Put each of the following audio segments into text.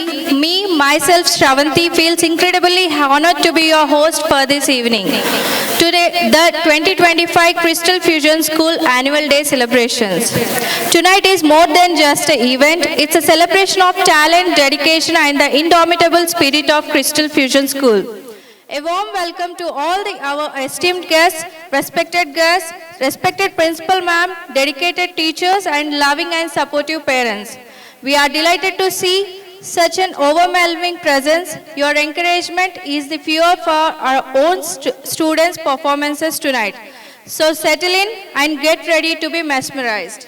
Myself, Shravanti, feels incredibly honored to be your host for this evening. Today, the 2025 Crystal Fusion School Annual Day celebrations. Tonight is more than just an event, it's a celebration of talent, dedication, and the indomitable spirit of Crystal Fusion School. A warm welcome to all our esteemed guests, respected principal ma'am, dedicated teachers, and loving and supportive parents. We are delighted to see such an overwhelming presence. Your encouragement is the fuel for our own students' performances tonight. So settle in and get ready to be mesmerized.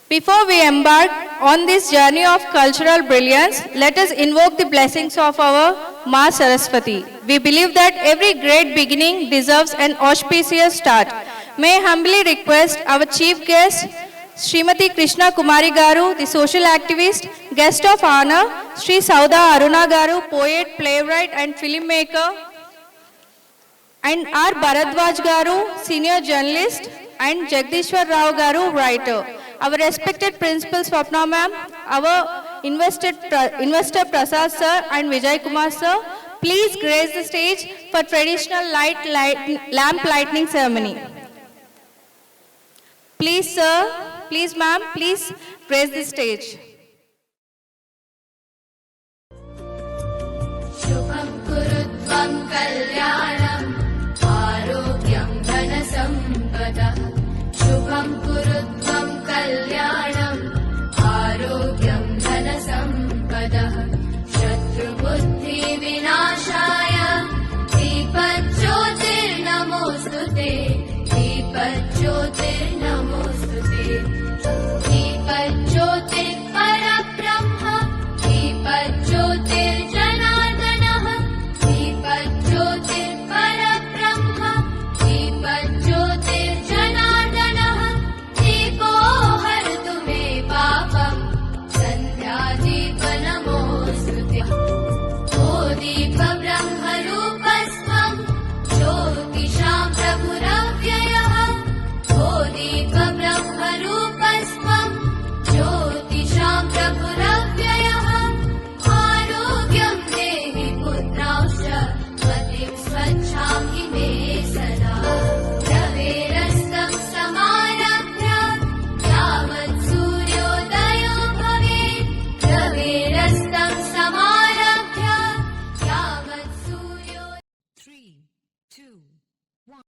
Before we embark on this journey of cultural brilliance, let us invoke the blessings of our Ma Saraswati. We believe that every great beginning deserves an auspicious start. May I humbly request our chief guest, Srimati Krishna Kumari Garu, the social activist, guest of honor, Sri Sauda Aruna Garu, poet, playwright and filmmaker, and R. Bharadwaj Garu, senior journalist, and Jagdishwar Rao Garu, writer. Our respected principal Swapna ma'am, our investor Prasad sir and Vijay Kumar sir, please grace the stage for traditional lamp lighting ceremony. Please sir, please ma'am, please grace the stage. Shubham kurutvam kalyanam arogyam dhanasampada. Shubham kurutvam kalyanam arogyam dhanasampada. Shatru buddhi vinashaya deepajyotir namostute. Deepajyotir namostute. Deepajyotir parabrahma. Deepajyotir janardanah. Deepajyotir parabrahma. Deepajyotir janardanah. Deepo hartu me papam. Sandhya deepa namostute. O deepa brahma rupasvam. Jyotisham prabhuravyayah. O deepa brahma rupasvam. Jyotisham prabhuravyayah. Arogyam dehi putrauscha. Matim swachham ime sada. Raverastam samarabhya. Yavat suryodayo bhavet. Raverastam samarabhya. Yavat suryodayo. 3, 2, 1.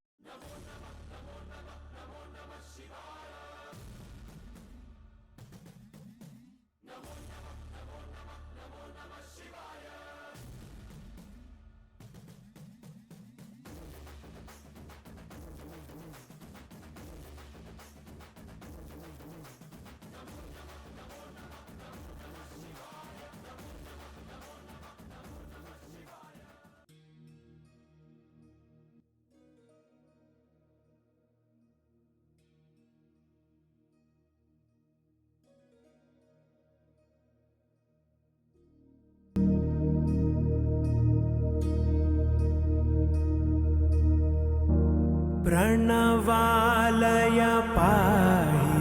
प्रणवालय पाहि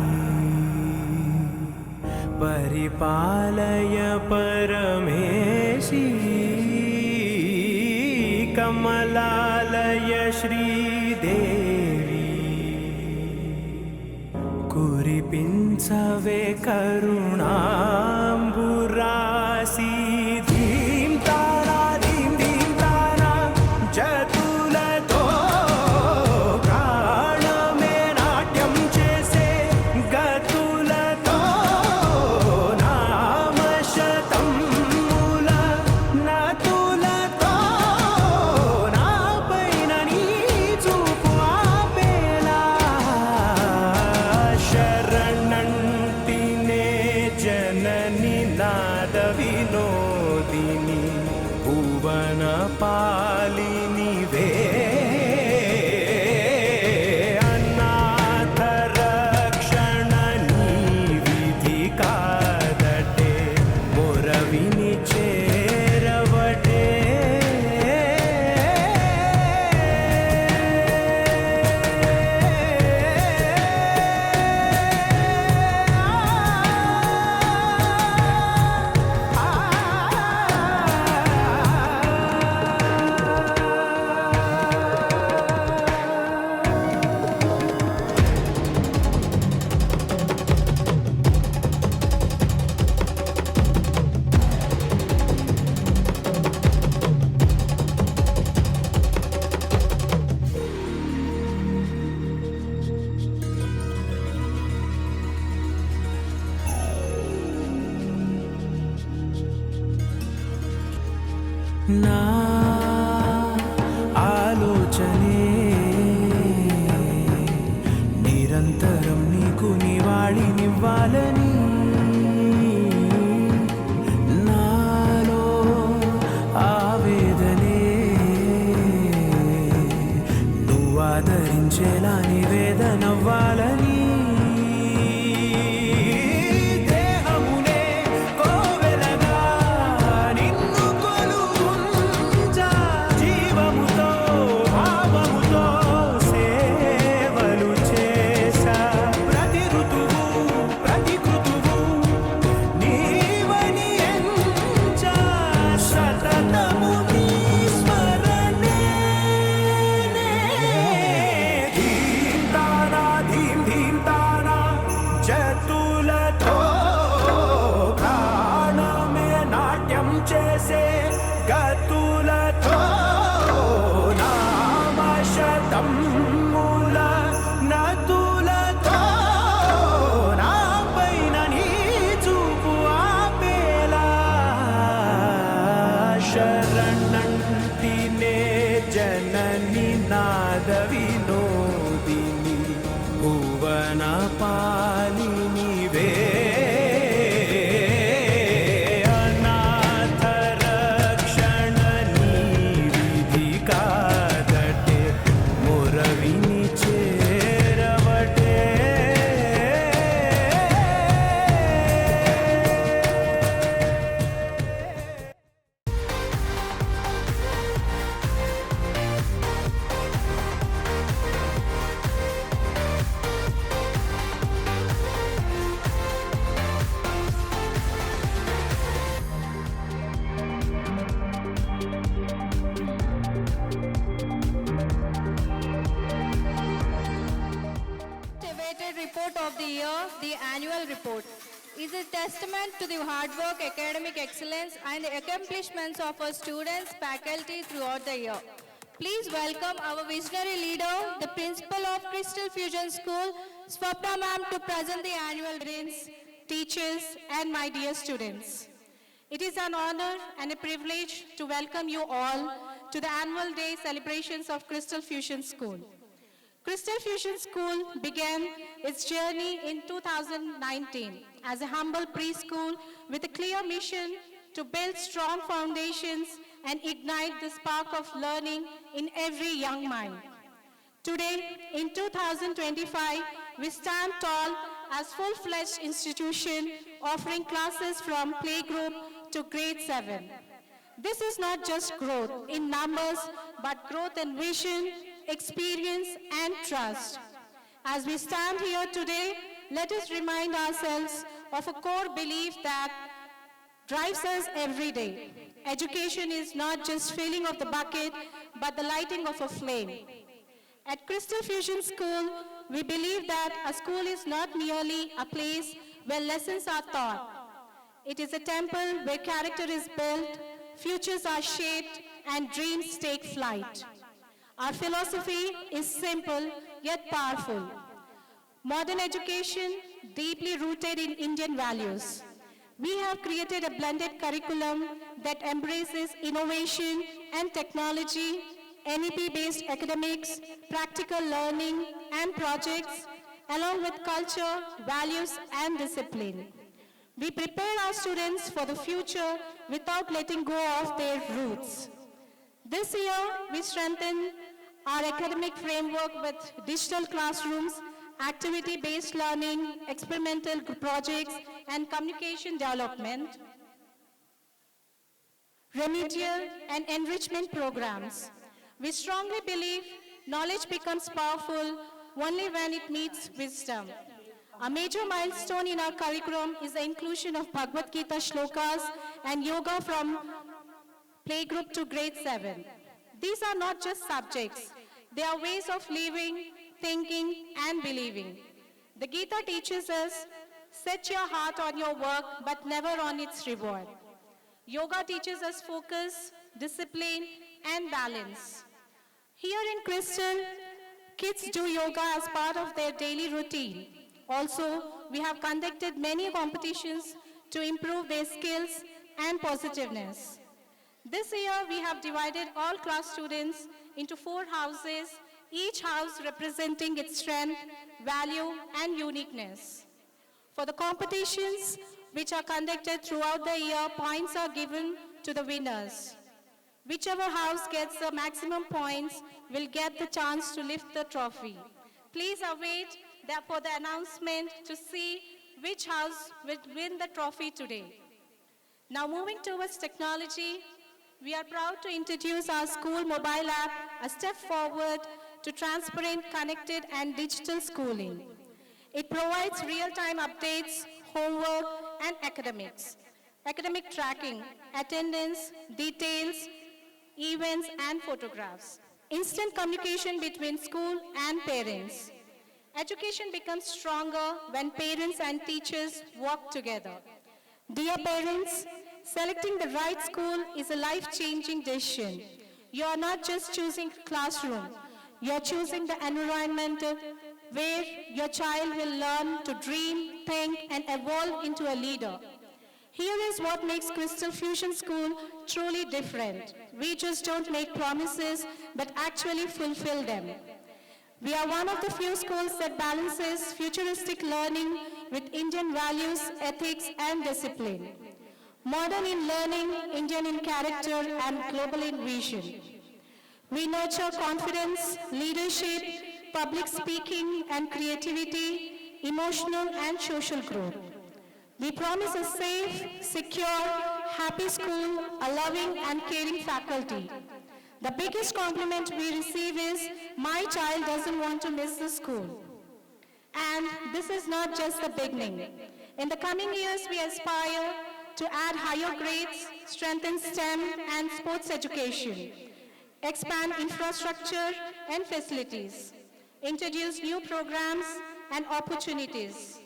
परिपालय परमेशी कमलालय श्रीदेवी कुरिपिंचवे करुणाम्बुरासी धीं तारा धीं धीं तारा जतुलतो प्राणमे नाट्यं चेसे गतुलतो नामशतं मूल नतुलतो नापैन नीचूपु आपेला शरणंटिने जननी नादवी నా ఆలోచనే నిరంతరం నీకు నివాళినివ్వాలని నాలో ఆవేదనే నువ్వు ఆదరించేలా నివేదనవ్వాలని దేహమునే కోవెలగా నిన్ను కొలువుంచా జీవముతో భావముతో సేవలు చేసా ప్రతి ఋతువు ప్రతి కృతువు నీవని ఎంచా సతతము నీ స్మరణే ధీం తానా ధీం ధీం తానా జతులతో ప్రాణమే నాట్యం చేసే గతులతో నామశతం మూల నతులతో నా పైన నీ చూపు ఆపేలా శరణంటినే జనని నాద వినోదిని భువన పాలినివే అనాథ రక్షణ నీ విధి కాదటే మురవిని చేరవటే Awaited report of the year, the annual report, is a testament to the hard work, academic excellence, and the accomplishments of our students, faculty throughout the year. Please welcome our visionary leader, the principal of Crystal Fusion School, Swapna ma'am, to present the annual parents, teachers, and my dear students. It is an honor and a privilege to welcome you all to the annual day celebrations of Crystal Fusion School. Crystal Fusion School began its journey in 2019 as a humble preschool with a clear mission to build strong foundations and ignite the spark of learning in every young mind. Today, in 2025, we stand tall as full-fledged institution offering classes from playgroup to grade 7. This is not just growth in numbers, but growth in vision, experience, and trust. As we stand here today, let us remind ourselves of a core belief that drives us every day. Education is not just filling of the bucket, but the lighting of a flame. At Crystal Fusion School, we believe that a school is not merely a place where lessons are taught. It is a temple where character is built, futures are shaped, and dreams take flight. Our philosophy is simple yet powerful. Modern education deeply rooted in Indian values. We have created a blended curriculum that embraces innovation and technology, NEP-based academics, practical learning, and projects, along with culture, values, and discipline. We prepare our students for the future without letting go of their roots. This year, we strengthen our academic framework with digital classrooms, activity-based learning, experimental projects, and communication development, remedial and enrichment programs. We strongly believe knowledge becomes powerful only when it meets wisdom. A major milestone in our curriculum is the inclusion of Bhagavad Gita shlokas and yoga from playgroup to grade 7. These are not just subjects. They are ways of living, thinking, and believing. The Gita teaches us, set your heart on your work, but never on its reward. Yoga teaches us focus, discipline, and balance. Here in Crystal, kids do yoga as part of their daily routine. Also, we have conducted many competitions to improve their skills and positiveness. This year, we have divided all class students into 4 houses, each house representing its strength, value, and uniqueness. For the competitions which are conducted throughout the year, points are given to the winners. Whichever house gets the maximum points will get the chance to lift the trophy. Please await for the announcement to see which house will win the trophy today. Now moving towards technology, we are proud to introduce our school mobile app, a step forward to transparent, connected, and digital schooling. It provides real-time updates, homework, and academic tracking, attendance, details, events, and photographs. Instant communication between school and parents. Education becomes stronger when parents and teachers work together. Dear parents, selecting the right school is a life-changing decision. You are not just choosing classroom, you are choosing the environment where your child will learn to dream, think, and evolve into a leader. Here is what makes Crystal Fusion School truly different. We just don't make promises, but actually fulfill them. We are one of the few schools that balances futuristic learning with Indian values, ethics, and discipline. Modern in learning, Indian in character, and global in vision. We nurture confidence, leadership, public speaking, and creativity, emotional and social growth. We promise a safe, secure, happy school, a loving and caring faculty. The biggest compliment we receive is, my child doesn't want to miss the school. And this is not just the beginning. In the coming years, we aspire to add higher grades, strengthen STEM and sports education, expand infrastructure and facilities, introduce new programs and opportunities.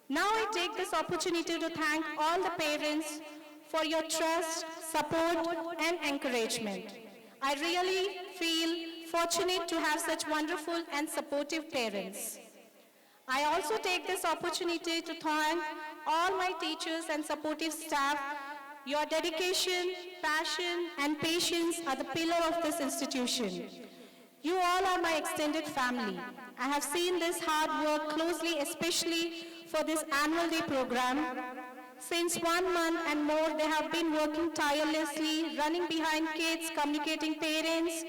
Now I take this opportunity to thank all the parents for your trust, support, and encouragement. I really feel fortunate to have such wonderful and supportive parents. I also take this opportunity to thank all my teachers and supportive staff. Your dedication, passion, and patience are the pillar of this institution. You all are my extended family. I have seen this hard work closely, especially for this annual day program. Since 1 month and more, they have been working tirelessly, running behind kids, communicating parents,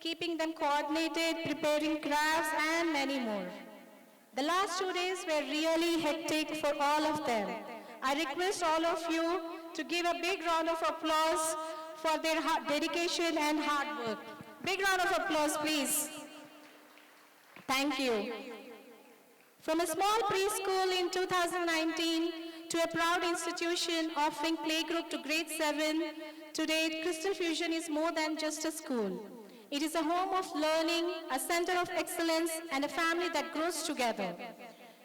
keeping them coordinated, preparing crafts, and many more. The last 2 days were really hectic for all of them. I request all of you to give a big round of applause for their dedication and hard work. Big round of applause, please. Thank you. From a small preschool in 2019 to a proud institution offering playgroup to grade 7, today Crystal Fusion is more than just a school. It is a home of learning, a center of excellence, and a family that grows together.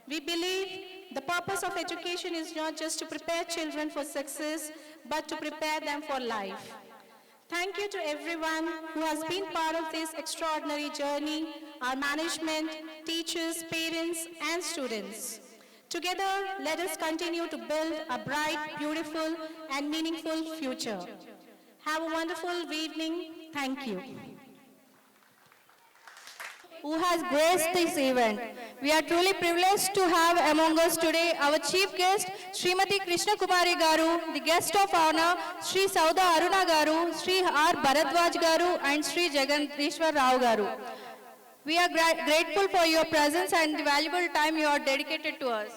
We believe the purpose of education is not just to prepare children for success, but to prepare them for life. Thank you to everyone who has been part of this extraordinary journey, our management, teachers, parents, and students. Together, let us continue to build a bright, beautiful, and meaningful future. Have a wonderful evening. Thank you. Who has graced this event. We are truly privileged to have among us today our chief guest, Srimati Krishna Kumari Garu, the guest of honor, Sri Sauda Aruna Garu, Sri R. Bharadwaj Garu, and Sri Jagannadeshwar Rao Garu. We are grateful for your presence and the valuable time you are dedicated to us.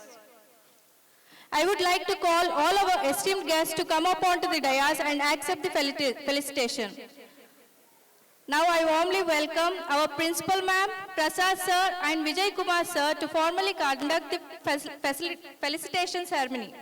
I would like to call all our esteemed guests to come up onto the dais and accept the felicitation. Now I warmly welcome our Principal Ma'am, Prasad Sir and Vijay Kumar Sir to formally conduct the felicitation ceremony.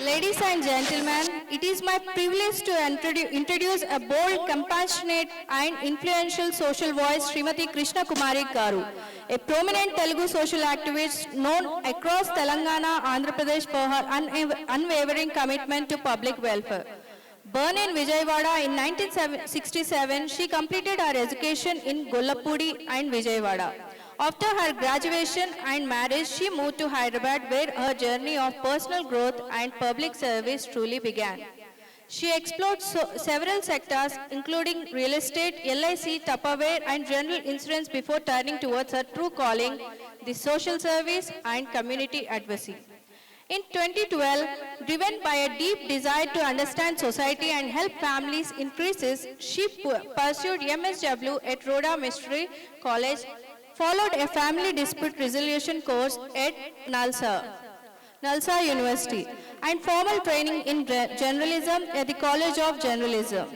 Ladies and gentlemen, it it is my privilege to introduce a bold, compassionate and influential social voice, Srimati Krishna Kumari Garu, a prominent Telugu social activist known across Telangana, Andhra Pradesh for her unwavering commitment to public welfare. Born in Vijayawada in 1967, she completed her education in Gollapudi and Vijayawada. After her graduation and marriage, she moved to Hyderabad, where her journey of personal growth and public service truly began. She explored several sectors, including real estate, LIC, Tupperware, and general insurance before turning towards her true calling, the social service and community advocacy. In 2012, driven by a deep desire to understand society and help families increases, she pursued MSW at Rhoda Mystery College, followed a family dispute resolution course at Nalsa University, and formal training in journalism at the College of Journalism.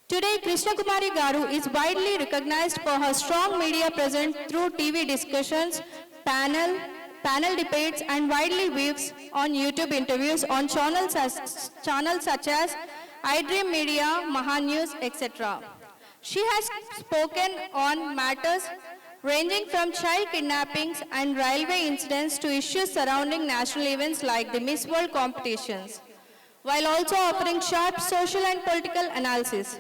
Today, Krishna Kumari Garu is widely recognized for her strong media presence through TV discussions, panel debates, and widely weaves on YouTube interviews on channels such as iDream Media, Maha News, etc. She has spoken on matters ranging from child kidnappings and railway incidents to issues surrounding national events like the Miss World competitions, while also offering sharp social and political analysis.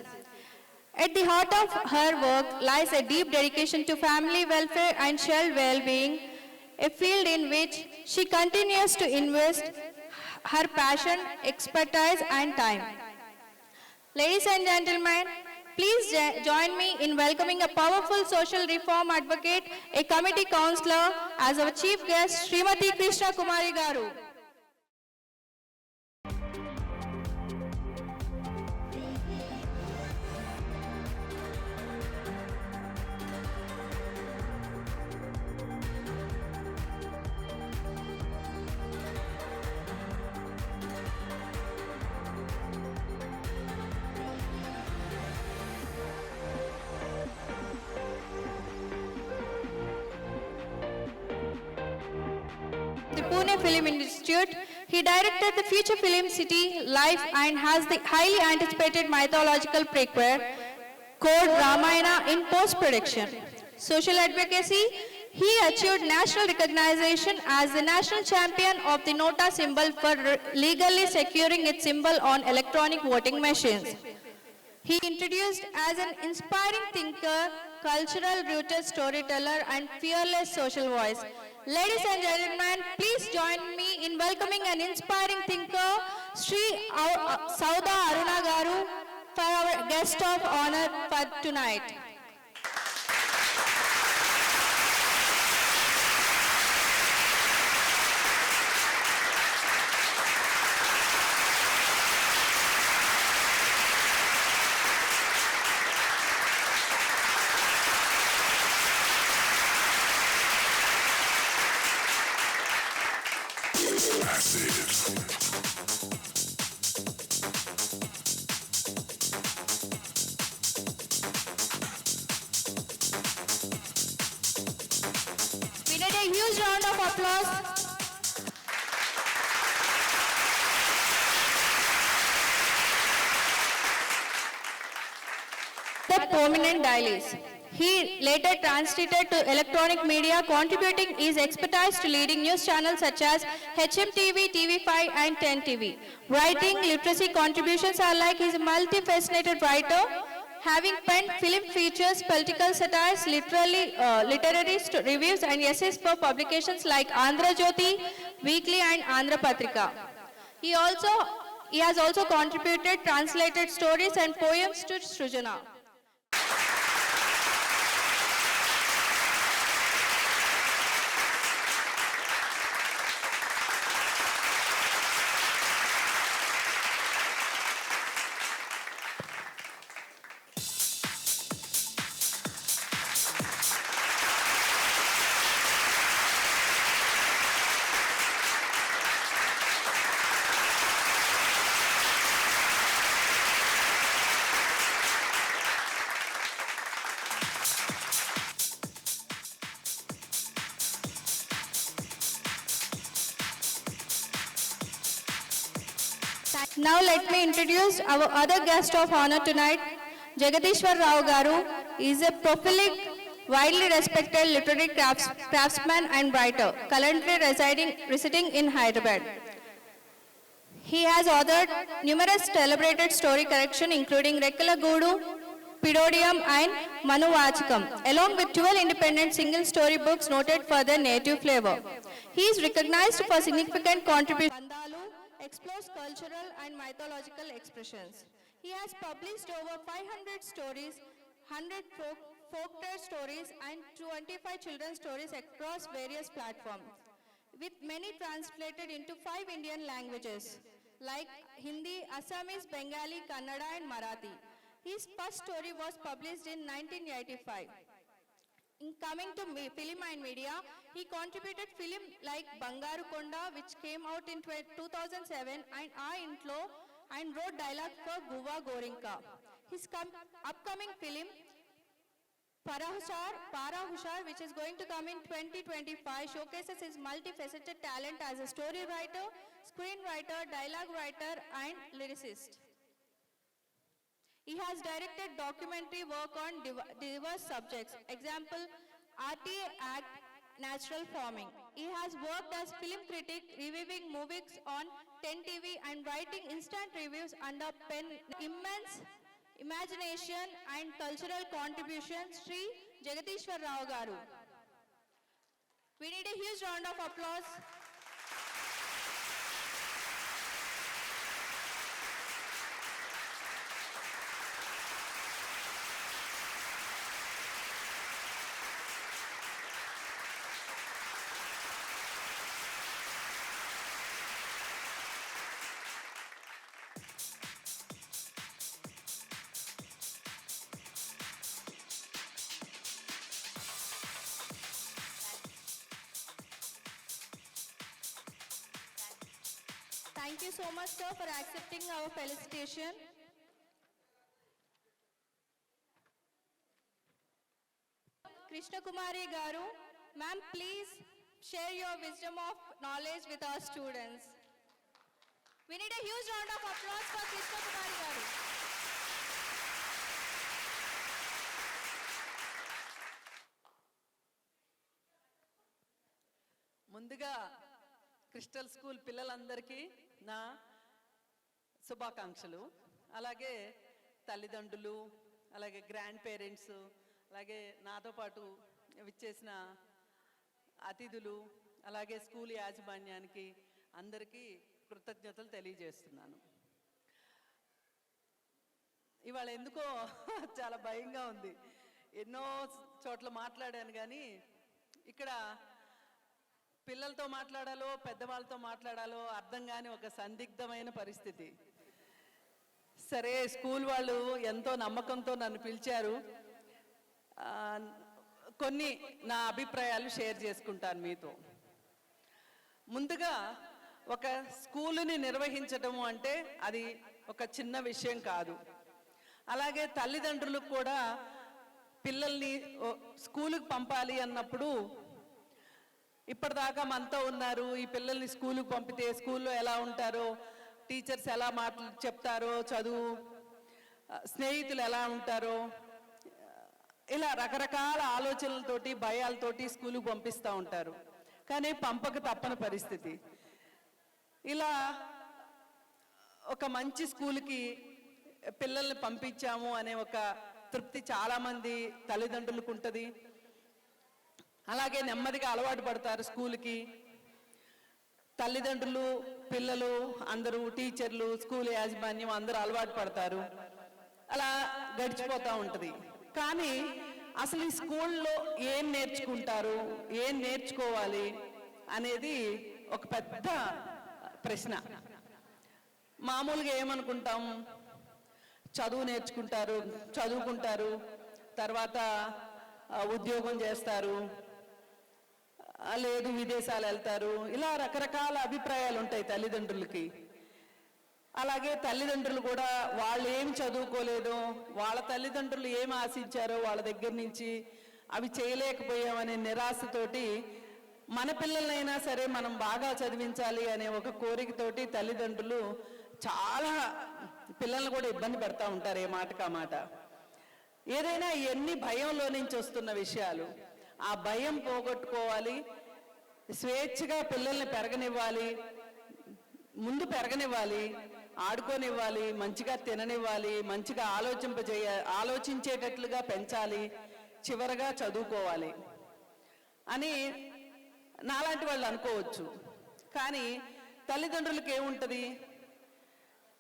At the heart of her work lies a deep dedication to family welfare and child well-being, a field in which she continues to invest her passion, expertise, and time. Ladies and gentlemen, please join me in welcoming a powerful social reform advocate, a committee councillor, as our chief guest, Srimati Krishna Kumari Garu. The Pune Film Institute, he directed the feature film City Life and has the highly anticipated mythological prequel called Ramayana in post-production. Social advocacy, he achieved national recognition as the national champion of the Nota symbol for legally securing its symbol on electronic voting machines. He introduced as an inspiring thinker, cultural rooted storyteller, and fearless social voice. Ladies and gentlemen, please join me in welcoming an inspiring thinker, Sri Sauda Aruna Garu, for our guest of honor for tonight. We need a huge round of applause. The prominent dailies. He later transited to electronic media, contributing his expertise to leading news channels such as HMTV, TV5 and 10TV. Writing literacy contributions are like he's a multifaceted writer, having penned film features, political satires, literary reviews and essays for publications like Andhra Jyoti, Weekly and Andhra Patrika. He has also contributed translated stories and poems to Srujana. Now let me introduce our other guest of honor tonight, Jagadishwar Rao Garu. He is a prolific, widely respected literary craftsman and writer, currently residing in Hyderabad. He has authored numerous celebrated story collections including Rekkala Goodu, Pidodium and Manuvachikam, along with 12 independent single story books noted for their native flavor. He is recognized for significant contributions. Bandalu explores cultural and mythological expressions. He has published over 500 stories, 100 folk tale stories and 25 children's stories across various platforms, with many translated into 5 Indian languages like Hindi, Assamese, Bengali, Kannada and Marathi. His first story was published in 1985. In coming to film and media, he contributed film like Bangaru Konda, which came out in 2007, and Aa Intlo, and wrote dialogue for Guva Gorinka. His upcoming film, Para Hushar, which is going to come in 2025, showcases his multifaceted talent as a story writer, screenwriter, dialogue writer, and lyricist. He has directed documentary work on diverse subjects. Example, RTA Act, natural farming. He has worked as film critic, reviewing movies on 10 TV and writing instant reviews under pen. Immense imagination and cultural contributions, Sri Jagadishwar Rao Garu. We need a huge round of applause. Thank you so much, sir, for accepting our felicitation. Krishna Kumari Garu, ma'am, please share your wisdom of knowledge with our students. We need a huge round of applause for Krishna Kumari Garu. ముందుగా crystal school పిల్లలందరికీ నా శుభాకాంక్షలు. అలాగే తల్లిదండ్రులు, అలాగే grand parents, అలాగే నాతో పాటు విచ్చేసిన అతిథులు, అలాగే స్కూల్ యాజమాన్యానికి అందరికీ కృతజ్ఞతలు తెలియజేస్తున్నాను. ఇవాళ ఎందుకో చాలా భయంగా ఉంది. ఎన్నో చోట్ల మాట్లాడాను కానీ ఇక్కడ పిల్లలతో మాట్లాడాలో పెద్దవాళ్ళతో మాట్లాడాలో అర్థం కాని ఒక సందిగ్ధమైన పరిస్థితి. సరే, స్కూల్ వాళ్ళు ఎంతో నమ్మకంతో నన్ను పిలిచారు. కొన్ని నా అభిప్రాయాలు షేర్ చేసుకుంటాను మీతో. ముందుగా, ఒక స్కూలుని నిర్వహించటము అంటే అది ఒక చిన్న విషయం కాదు. అలాగే తల్లిదండ్రులకు కూడా పిల్లల్ని స్కూలుకి పంపాలి అన్నప్పుడు ఇప్పటిదాకా మనతో ఉన్నారు, ఈ పిల్లల్ని స్కూలుకి పంపితే స్కూల్లో ఎలా ఉంటారో, టీచర్స్ ఎలా మాటలు చెప్తారో, చదువు, స్నేహితులు ఎలా ఉంటారో, ఇలా రకరకాల ఆలోచనలతోటి భయాలతోటి స్కూలుకి పంపిస్తూ ఉంటారు. కానీ పంపక తప్పని పరిస్థితి. ఇలా ఒక మంచి స్కూల్కి పిల్లల్ని పంపించాము అనే ఒక తృప్తి చాలామంది తల్లిదండ్రులకు ఉంటుంది. అలాగే నెమ్మదిగా అలవాటు పడతారు స్కూల్కి. తల్లిదండ్రులు, పిల్లలు అందరూ, టీచర్లు, స్కూల్ యాజమాన్యం అందరూ అలవాటు పడతారు. అలా గడిచిపోతూ ఉంటుంది. కానీ అసలు ఈ స్కూల్లో ఏం నేర్చుకుంటారు, ఏం నేర్చుకోవాలి అనేది ఒక పెద్ద ప్రశ్న. మామూలుగా ఏమనుకుంటాం, చదువుకుంటారు, తర్వాత ఉద్యోగం చేస్తారు, లేదు విదేశాలు వెళ్తారు. ఇలా రకరకాల అభిప్రాయాలు ఉంటాయి తల్లిదండ్రులకి. అలాగే తల్లిదండ్రులు కూడా వాళ్ళు ఏం చదువుకోలేదో, వాళ్ళ తల్లిదండ్రులు ఏం ఆశించారో వాళ్ళ దగ్గర నుంచి అవి చేయలేకపోయామనే నిరాశతోటి మన పిల్లలైనా సరే మనం బాగా చదివించాలి అనే ఒక కోరికతోటి తల్లిదండ్రులు చాలా పిల్లల్ని కూడా ఇబ్బంది పెడతా ఉంటారు ఏ మాటకా మాట. ఏదైనా ఇవన్నీ భయంలో నుంచి వస్తున్న విషయాలు. ఆ భయం పోగొట్టుకోవాలి, స్వేచ్ఛగా పిల్లల్ని పెరగనివ్వాలి, ముందు పెరగనివ్వాలి, ఆడుకోనివ్వాలి, మంచిగా తిననివ్వాలి, మంచిగా ఆలోచించేటట్లుగా పెంచాలి, చివరగా చదువుకోవాలి అని నాలాంటి వాళ్ళు అనుకోవచ్చు. కానీ తల్లిదండ్రులకు ఏముంటుంది,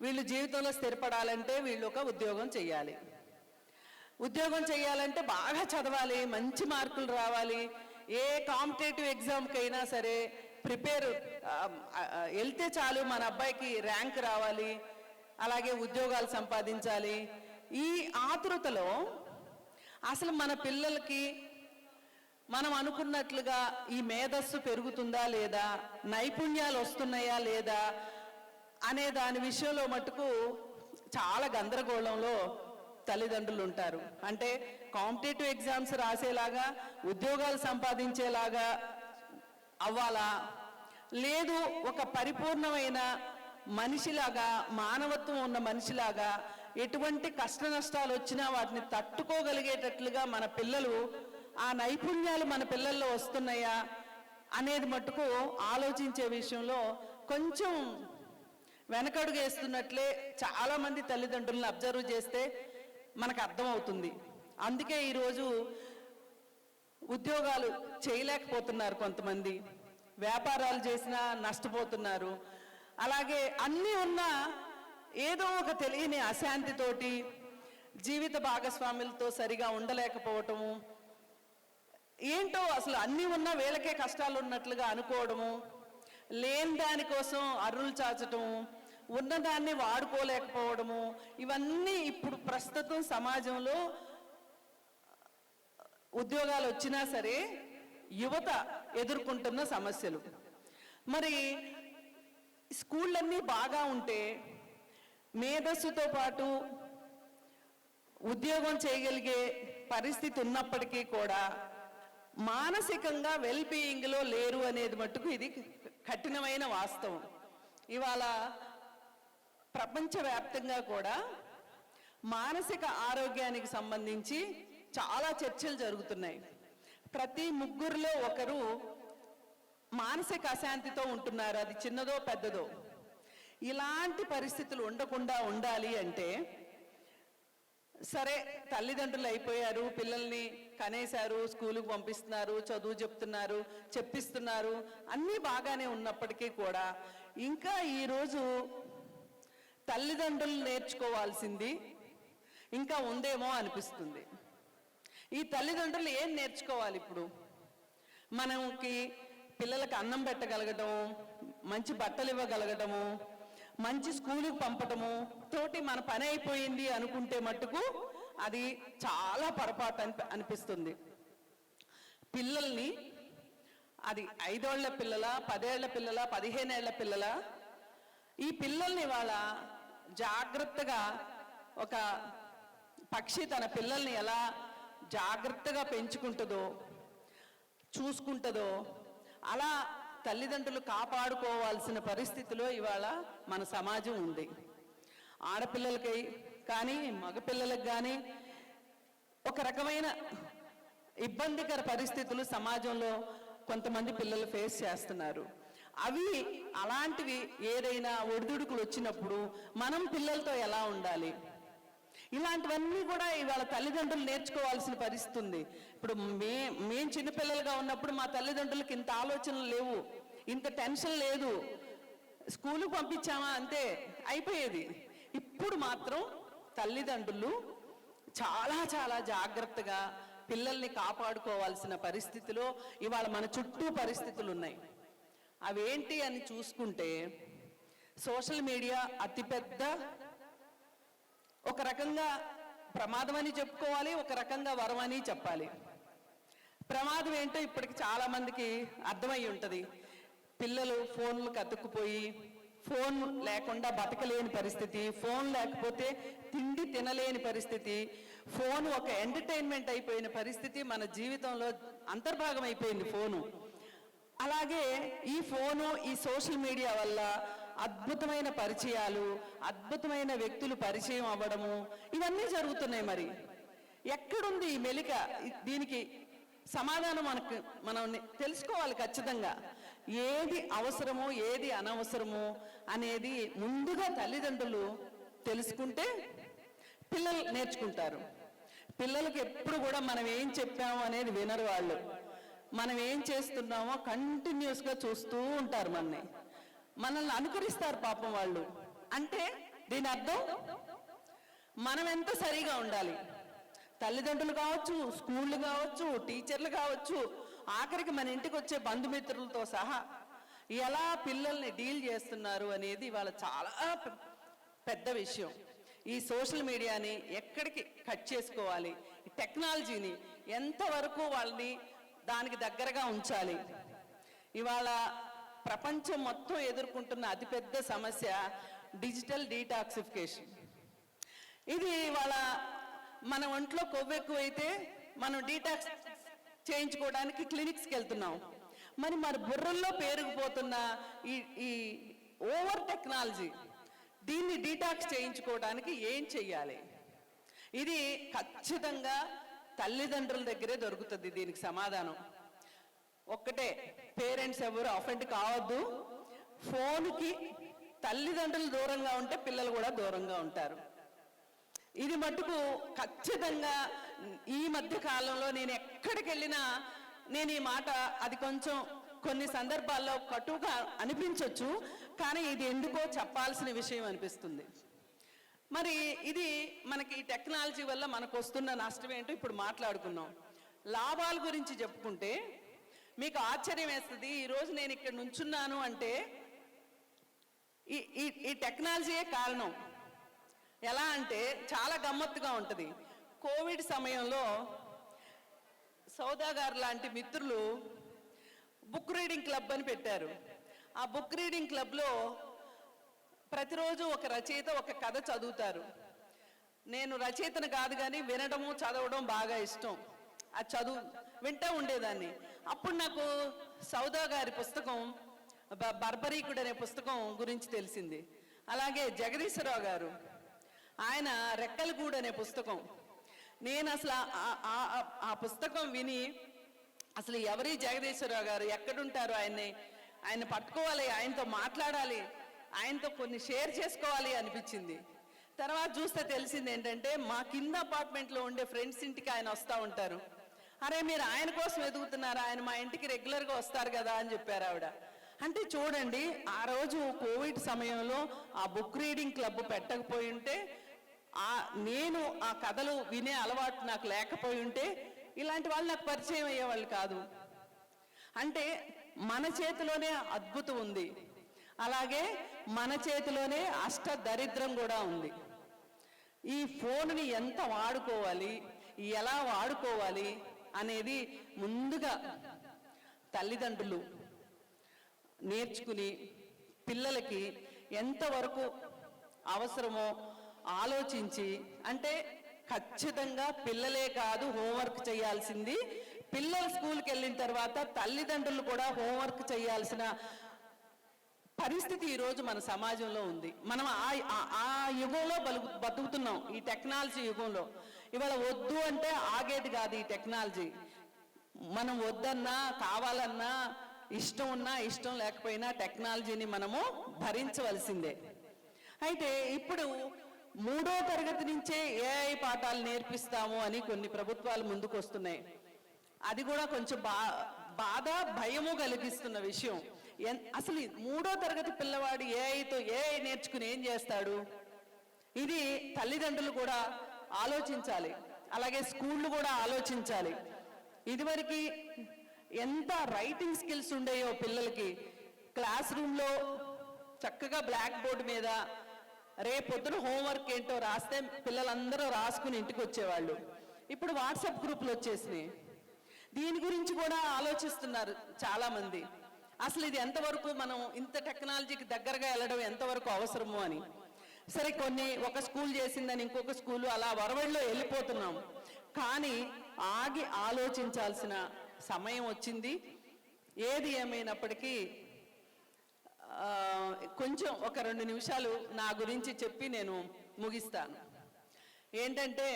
వీళ్ళు జీవితంలో స్థిరపడాలంటే వీళ్ళు ఒక ఉద్యోగం చేయాలి, ఉద్యోగం చేయాలంటే బాగా చదవాలి, మంచి మార్కులు రావాలి, ఏ కాంపిటేటివ్ ఎగ్జామ్కైనా సరే వెళ్తే చాలు, మన అబ్బాయికి ర్యాంక్ రావాలి, అలాగే ఉద్యోగాలు సంపాదించాలి. ఈ ఆతృతలో అసలు మన పిల్లలకి మనం అనుకున్నట్లుగా ఈ మేధస్సు పెరుగుతుందా లేదా, నైపుణ్యాలు వస్తున్నాయా లేదా అనే దాని విషయంలో మటుకు చాలా గందరగోళంలో తల్లిదండ్రులు ఉంటారు. అంటే కాంపిటేటివ్ ఎగ్జామ్స్ రాసేలాగా, ఉద్యోగాలు సంపాదించేలాగా అవ్వాలా, లేదు ఒక పరిపూర్ణమైన మనిషిలాగా, మానవత్వం ఉన్న మనిషిలాగా ఎటువంటి కష్ట నష్టాలు వచ్చినా వాటిని తట్టుకోగలిగేటట్లుగా మన పిల్లలు, ఆ నైపుణ్యాలు మన పిల్లల్లో వస్తున్నాయా అనేది మట్టుకు ఆలోచించే విషయంలో కొంచెం వెనకడుగు వేస్తున్నట్లే చాలా మంది తల్లిదండ్రులను అబ్జర్వ్ చేస్తే మనకు అర్థమవుతుంది. అందుకే ఈరోజు ఉద్యోగాలు చేయలేకపోతున్నారు కొంతమంది, వ్యాపారాలు చేసినా నష్టపోతున్నారు. అలాగే అన్నీ ఉన్నా ఏదో ఒక తెలియని అశాంతితోటి జీవిత భాగస్వాములతో సరిగా ఉండలేకపోవటము, ఏంటో అసలు అన్నీ ఉన్నా వీళ్ళకే కష్టాలు ఉన్నట్లుగా అనుకోవడము, లేని దానికోసం అర్రులు చాచటము, ఉన్నదాన్ని వాడుకోలేకపోవడము, ఇవన్నీ ఇప్పుడు ప్రస్తుతం సమాజంలో ఉద్యోగాలు వచ్చినా సరే యువత ఎదుర్కొంటున్న సమస్యలు. మరి స్కూళ్ళన్నీ బాగా ఉంటే మేధస్సుతో పాటు ఉద్యోగం చేయగలిగే పరిస్థితి ఉన్నప్పటికీ కూడా మానసికంగా వెల్బీయింగ్లో లేరు అనేది మట్టుకు ఇది కఠినమైన వాస్తవం. ఇవాళ ప్రపంచవ్యాప్తంగా కూడా మానసిక ఆరోగ్యానికి సంబంధించి చాలా చర్చలు జరుగుతున్నాయి. ప్రతి ముగ్గురులో ఒకరు మానసిక అశాంతితో ఉంటున్నారు, అది చిన్నదో పెద్దదో. ఇలాంటి పరిస్థితులు ఉండకుండా ఉండాలి అంటే సరే, తల్లిదండ్రులు అయిపోయారు, పిల్లల్ని కనేశారు, స్కూలుకు పంపిస్తున్నారు, చదువు చెప్తున్నారు, చెప్పిస్తున్నారు, అన్నీ బాగానే ఉన్నప్పటికీ కూడా ఇంకా ఈరోజు తల్లిదండ్రులు నేర్చుకోవాల్సింది ఇంకా ఉందేమో అనిపిస్తుంది. ఈ తల్లిదండ్రులు ఏం నేర్చుకోవాలి ఇప్పుడు? మనకి పిల్లలకు అన్నం పెట్టగలగటము, మంచి బట్టలు ఇవ్వగలగటము, మంచి స్కూలుకు పంపటము తోటి మన పని అయిపోయింది అనుకుంటే మట్టుకు అది చాలా పొరపాటు అనిపిస్తుంది. పిల్లల్ని, అది 5 ఏళ్ల పిల్లల, 10 ఏళ్ల పిల్లల, 15 ఏళ్ల పిల్లల, ఈ పిల్లల్ని వాళ్ళ జాగ్రత్తగా, ఒక పక్షి తన పిల్లల్ని ఎలా జాగ్రత్తగా పెంచుకుంటుందో, చూసుకుంటుందో, అలా తల్లిదండ్రులు కాపాడుకోవాల్సిన పరిస్థితిలో ఇవాళ మన సమాజం ఉంది. ఆడపిల్లలకి కానీ మగపిల్లలకు కానీ ఒక రకమైన ఇబ్బందికర పరిస్థితులు సమాజంలో కొంతమంది పిల్లలు ఫేస్ చేస్తున్నారు. అవి అలాంటివి ఏదైనా ఒడిదుడుకులు వచ్చినప్పుడు మనం పిల్లలతో ఎలా ఉండాలి, ఇలాంటివన్నీ కూడా ఇవాళ తల్లిదండ్రులు నేర్చుకోవాల్సిన పరిస్థితి ఉంది. ఇప్పుడు మేం చిన్నపిల్లలుగా ఉన్నప్పుడు మా తల్లిదండ్రులకు ఇంత ఆలోచనలు లేవు, ఇంత టెన్షన్ లేదు, స్కూలుకు పంపించామా అంతే అయిపోయేది. ఇప్పుడు మాత్రం తల్లిదండ్రులు చాలా చాలా జాగ్రత్తగా పిల్లల్ని కాపాడుకోవాల్సిన పరిస్థితిలో ఇవాళ మన చుట్టూ పరిస్థితులు ఉన్నాయి. అవేంటి అని చూసుకుంటే సోషల్ మీడియా అతిపెద్ద, ఒక రకంగా ప్రమాదం అని చెప్పుకోవాలి, ఒక రకంగా వరం అని చెప్పాలి. ప్రమాదం ఏంటో ఇప్పటికి చాలా మందికి అర్థమై ఉంటుంది. పిల్లలు ఫోన్లకు అతుక్కుపోయి ఫోన్ లేకుండా బతకలేని పరిస్థితి, ఫోన్ లేకపోతే తిండి తినలేని పరిస్థితి, ఫోన్ ఒక ఎంటర్టైన్మెంట్ అయిపోయిన పరిస్థితి మన జీవితంలో అంతర్భాగం అయిపోయింది ఫోను. అలాగే ఈ ఫోను, ఈ సోషల్ మీడియా వల్ల అద్భుతమైన పరిచయాలు, అద్భుతమైన వ్యక్తులు పరిచయం అవ్వడము, ఇవన్నీ జరుగుతున్నాయి. మరి ఎక్కడుంది ఈ మెలిక? దీనికి సమాధానం మనం తెలుసుకోవాలి ఖచ్చితంగా. ఏది అవసరమో ఏది అనవసరమో అనేది ముందుగా తల్లిదండ్రులు తెలుసుకుంటే పిల్లలు నేర్చుకుంటారు. పిల్లలకి ఎప్పుడు కూడా మనం ఏం చెప్పాము అనేది వినరు వాళ్ళు. మనం ఏం చేస్తున్నామో కంటిన్యూస్గా చూస్తూ ఉంటారు. మనల్ని అనుకరిస్తారు పాపం వాళ్ళు. అంటే దీని అర్థం మనం ఎంత సరిగా ఉండాలి. తల్లిదండ్రులు కావచ్చు, స్కూళ్ళు కావచ్చు, టీచర్లు కావచ్చు, ఆఖరికి మన ఇంటికి వచ్చే బంధుమిత్రులతో సహా ఎలా పిల్లల్ని డీల్ చేస్తున్నారు అనేది వాళ్ళ చాలా పెద్ద విషయం. ఈ సోషల్ మీడియాని ఎక్కడికి కట్ చేసుకోవాలి, ఈ టెక్నాలజీని ఎంతవరకు వాళ్ళని దానికి దగ్గరగా ఉంచాలి. ఇవాళ ప్రపంచం మొత్తం ఎదుర్కొంటున్న అతిపెద్ద సమస్య డిజిటల్ డీటాక్సిఫికేషన్. ఇది ఇవాళ మన ఒంట్లో కొవ్వు ఎక్కువైతే మనం డీటాక్స్ చేయించుకోవడానికి క్లినిక్స్కి వెళ్తున్నాం. మరి బుర్రల్లో పేరుకుపోతున్న ఈ ఓవర్ టెక్నాలజీ, దీన్ని డీటాక్స్ చేయించుకోవడానికి ఏం చెయ్యాలి? ఇది ఖచ్చితంగా తల్లిదండ్రుల దగ్గరే దొరుకుతుంది. దీనికి సమాధానం ఒక్కటే, పేరెంట్స్ ఎవరు అఫెండ్ కావద్దు. ఫోన్కి తల్లిదండ్రులు దూరంగా ఉంటే పిల్లలు కూడా దూరంగా ఉంటారు. ఇది మటుకు ఖచ్చితంగా ఈ మధ్య కాలంలో నేను ఎక్కడికి వెళ్ళినా నేను ఈ మాట, అది కొంచెం కొన్ని సందర్భాల్లో కటుగా అనిపించవచ్చు, కానీ ఇది ఎందుకో చెప్పాల్సిన విషయం అనిపిస్తుంది. మరి ఇది మనకి ఈ టెక్నాలజీ వల్ల మనకు వస్తున్న నష్టం ఏంటో ఇప్పుడు మాట్లాడుకున్నాం. లాభాల గురించి చెప్పుకుంటే మీకు ఆశ్చర్యం వేస్తుంది. ఈరోజు నేను ఇక్కడ నుంచున్నాను అంటే ఈ టెక్నాలజీయే కారణం. ఎలా అంటే చాలా గమ్మత్తుగా ఉంటుంది. కోవిడ్ సమయంలో సౌదాగారు లాంటి మిత్రులు బుక్ రీడింగ్ క్లబ్ అని పెట్టారు. ఆ బుక్ రీడింగ్ క్లబ్లో ప్రతిరోజు ఒక రచయిత ఒక కథ చదువుతారు. నేను రచయితను కాదు కానీ వినడము చదవడం బాగా ఇష్టం. ఆ వింటూ ఉండేదాన్ని. అప్పుడు నాకు సౌదా గారి పుస్తకం బర్బరీకుడు అనే పుస్తకం గురించి తెలిసింది. అలాగే జగదీశ్వరరావు గారు ఆయన రెక్కలగూడు అనే పుస్తకం. నేను అసలు ఆ పుస్తకం విని అసలు ఎవరి జగదీశ్వరరావు గారు, ఎక్కడుంటారు, ఆయన పట్టుకోవాలి, ఆయనతో మాట్లాడాలి, ఆయనతో కొన్ని షేర్ చేసుకోవాలి అనిపించింది. తర్వాత చూస్తే తెలిసింది ఏంటంటే మా కింద అపార్ట్మెంట్లో ఉండే ఫ్రెండ్స్ ఇంటికి ఆయన వస్తూ ఉంటారు. అరే మీరు ఆయన కోసం ఎదుగుతున్నారు, ఆయన మా ఇంటికి రెగ్యులర్గా వస్తారు కదా అని చెప్పారు ఆవిడ. అంటే చూడండి, ఆ రోజు కోవిడ్ సమయంలో ఆ బుక్ రీడింగ్ క్లబ్ పెట్టకపోయి ఉంటే, నేను ఆ కథలు వినే అలవాటు నాకు లేకపోయి ఉంటే ఇలాంటి వాళ్ళు నాకు పరిచయం అయ్యేవాళ్ళు కాదు. అంటే మన చేతిలోనే అద్భుతం ఉంది, అలాగే మన చేతిలోనే అష్ట దరిద్రం కూడా ఉంది. ఈ ఫోన్ని ఎంత వాడుకోవాలి, ఎలా వాడుకోవాలి అనేది ముందుగా తల్లిదండ్రులు నేర్చుకుని పిల్లలకి ఎంతవరకు అవసరమో ఆలోచించి, అంటే ఖచ్చితంగా పిల్లలే కాదు హోంవర్క్ చేయాల్సింది, పిల్లలు స్కూల్కి వెళ్ళిన తర్వాత తల్లిదండ్రులు కూడా హోంవర్క్ చేయాల్సిన పరిస్థితి ఈరోజు మన సమాజంలో ఉంది. మనం ఆ యుగంలో బతుకుతున్నాం, ఈ టెక్నాలజీ యుగంలో. ఇవాళ వద్దు అంటే ఆగేది కాదు ఈ టెక్నాలజీ. మనం వద్దన్నా కావాలన్నా, ఇష్టం ఉన్నా ఇష్టం లేకపోయినా టెక్నాలజీని మనము భరించవలసిందే. అయితే ఇప్పుడు 3వ తరగతి నుంచే ఏఐ పాఠాలు నేర్పిస్తాము అని కొన్ని ప్రభుత్వాలు ముందుకు వస్తున్నాయి. అది కూడా కొంచెం బాధ భయము కలిగిస్తున్న విషయం. అసలు 3వ తరగతి పిల్లవాడు ఏఐ నేర్చుకుని ఏం చేస్తాడు? ఇది తల్లిదండ్రులు కూడా ఆలోచించాలి, అలాగే స్కూళ్ళు కూడా ఆలోచించాలి. ఇదివరకు ఎంత రైటింగ్ స్కిల్స్ ఉండేయో పిల్లలకి, క్లాస్ రూమ్లో చక్కగా బ్లాక్ బోర్డు మీద రేపొద్దున హోంవర్క్ ఏంటో రాస్తే పిల్లలందరూ రాసుకుని ఇంటికి వచ్చేవాళ్ళు. ఇప్పుడు వాట్సాప్ గ్రూపులు వచ్చేసినాయి. దీని గురించి కూడా ఆలోచిస్తున్నారు చాలామంది. అసలు ఇది ఎంతవరకు మనం ఇంత టెక్నాలజీకి దగ్గరగా వెళ్ళడం ఎంతవరకు అవసరము అని. సరే, ఒక స్కూల్ చేసిందని ఇంకొక స్కూలు అలా వరవడిలో వెళ్ళిపోతున్నాం. కానీ ఆగి ఆలోచించాల్సిన సమయం వచ్చింది. ఏది ఏమైనప్పటికీ కొంచెం ఒక 2 నిమిషాలు నా గురించి చెప్పి నేను ముగిస్తాను. ఏంటంటే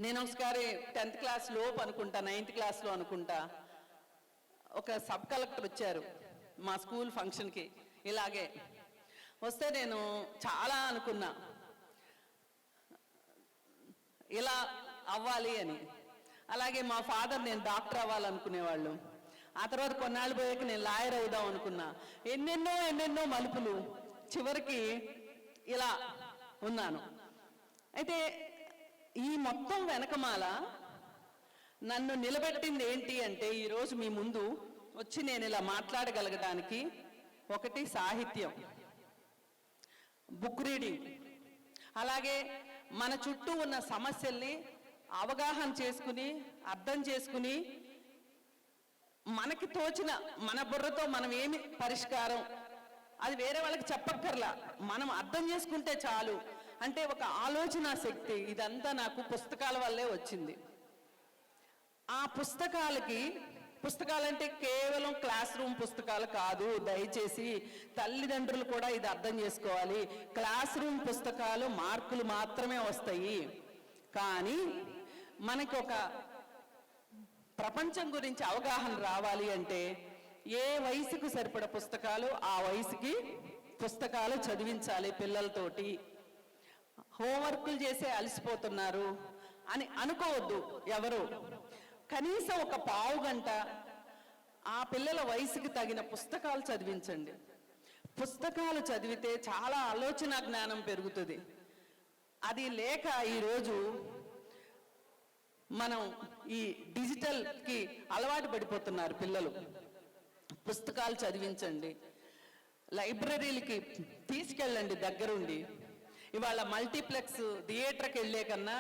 నేను ఒకసారి 10th క్లాస్ లోపు అనుకుంటా, 9th క్లాస్లో అనుకుంటా, ఒక సబ్ కలెక్టర్ వచ్చారు మా స్కూల్ ఫంక్షన్కి. ఇలాగే వస్తే నేను చాలా అనుకున్నా ఇలా అవ్వాలి అని. అలాగే మా ఫాదర్ నేను డాక్టర్ అవ్వాలనుకునేవాళ్ళు. ఆ తర్వాత కొన్నాళ్ళు పోయాక నేను లాయర్ అవుదాం అనుకున్నా. ఎన్నెన్నో మలుపులు, చివరికి ఇలా ఉన్నాను. అయితే ఈ మొత్తం వెనకమాల నన్ను నిలబెట్టింది ఏంటి అంటే, ఈరోజు మీ ముందు వచ్చి నేను ఇలా మాట్లాడగలగడానికి ఒకటి సాహిత్యం, బుక్ రీడింగ్, అలాగే మన చుట్టూ ఉన్న సమస్యల్ని అవగాహన చేసుకుని అర్థం చేసుకుని మనకి తోచిన మన బుర్రతో మనం ఏమి పరిష్కారం, అది వేరే వాళ్ళకి చెప్పక్కర్లా, మనం అర్థం చేసుకుంటే చాలు అంటే ఒక ఆలోచన శక్తి. ఇదంతా నాకు పుస్తకాల వల్లే వచ్చింది. ఆ పుస్తకాలంటే కేవలం క్లాస్ రూమ్ పుస్తకాలు కాదు, దయచేసి తల్లిదండ్రులు కూడా ఇది అర్థం చేసుకోవాలి. క్లాస్ రూమ్ పుస్తకాలు మార్కులు మాత్రమే వస్తాయి, కానీ మనకి ఒక ప్రపంచం గురించి అవగాహన రావాలి అంటే ఏ వయసుకు సరిపడ పుస్తకాలు ఆ వయసుకి పుస్తకాలు చదివించాలి. పిల్లలతోటి హోంవర్కులు చేసే అలసిపోతున్నారు అని అనుకోవద్దు ఎవరు. కనీసం ఒక పావు గంట ఆ పిల్లల వయసుకి తగిన పుస్తకాలు చదివించండి. పుస్తకాలు చదివితే చాలా ఆలోచన జ్ఞానం పెరుగుతుంది. అది లేక ఈరోజు మనం ఈ డిజిటల్కి అలవాటు పడిపోతున్నారు పిల్లలు. పుస్తకాలు చదివించండి, లైబ్రరీలకి తీసుకెళ్ళండి దగ్గరుండి. ఇవాళ మల్టీప్లెక్స్ థియేటర్కి వెళ్ళే కన్నా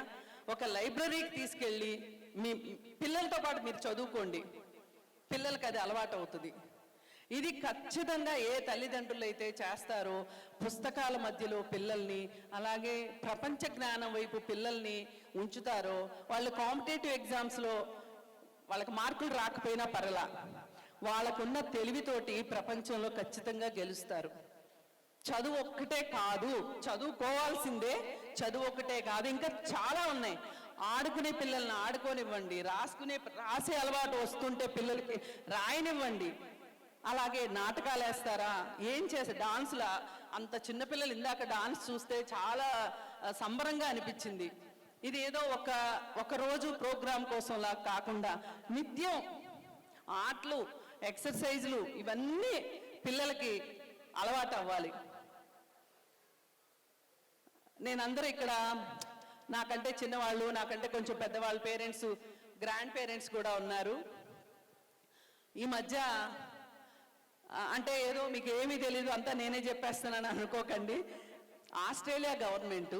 ఒక లైబ్రరీకి తీసుకెళ్ళి మీ పిల్లలతో పాటు మీరు చదువుకోండి, పిల్లలకి అది అలవాటు అవుతుంది. ఇది ఖచ్చితంగా ఏ తల్లిదండ్రులు అయితే చేస్తారో పుస్తకాల మధ్యలో పిల్లల్ని, అలాగే ప్రపంచ జ్ఞానం వైపు పిల్లల్ని ఉంచుతారో, వాళ్ళు కాంపిటేటివ్ ఎగ్జామ్స్లో వాళ్ళకి మార్కులు రాకపోయినా పర్లా, వాళ్ళకున్న తెలివితోటి ప్రపంచంలో ఖచ్చితంగా గెలుస్తారు. చదువు ఒక్కటే కాదు, చదువుకోవాల్సిందే, చదువు ఒక్కటే కాదు, ఇంకా చాలా ఉన్నాయి. ఆడుకునే పిల్లల్ని ఆడుకోనివ్వండి, రాసే అలవాటు వస్తుంటే పిల్లలకి రాయనివ్వండి. అలాగే నాటకాలు వేస్తారా, ఏం చేస్తే డాన్స్లా, అంత చిన్నపిల్లలు ఇందాక డాన్స్ చూస్తే చాలా సంబరంగా అనిపించింది. ఇది ఏదో ఒక రోజు ప్రోగ్రాం కోసంలా కాకుండా నిత్యం ఆటలు, ఎక్సర్సైజులు, ఇవన్నీ పిల్లలకి అలవాటు అవ్వాలి. నేనందరూ ఇక్కడ నాకంటే చిన్నవాళ్ళు, నాకంటే కొంచెం పెద్దవాళ్ళు, పేరెంట్స్, గ్రాండ్ పేరెంట్స్ కూడా ఉన్నారు. ఈ మధ్య అంటే ఏదో మీకు ఏమీ తెలీదు అంతా నేనే చెప్పేస్తానని అనుకోకండి. ఆస్ట్రేలియా గవర్నమెంటు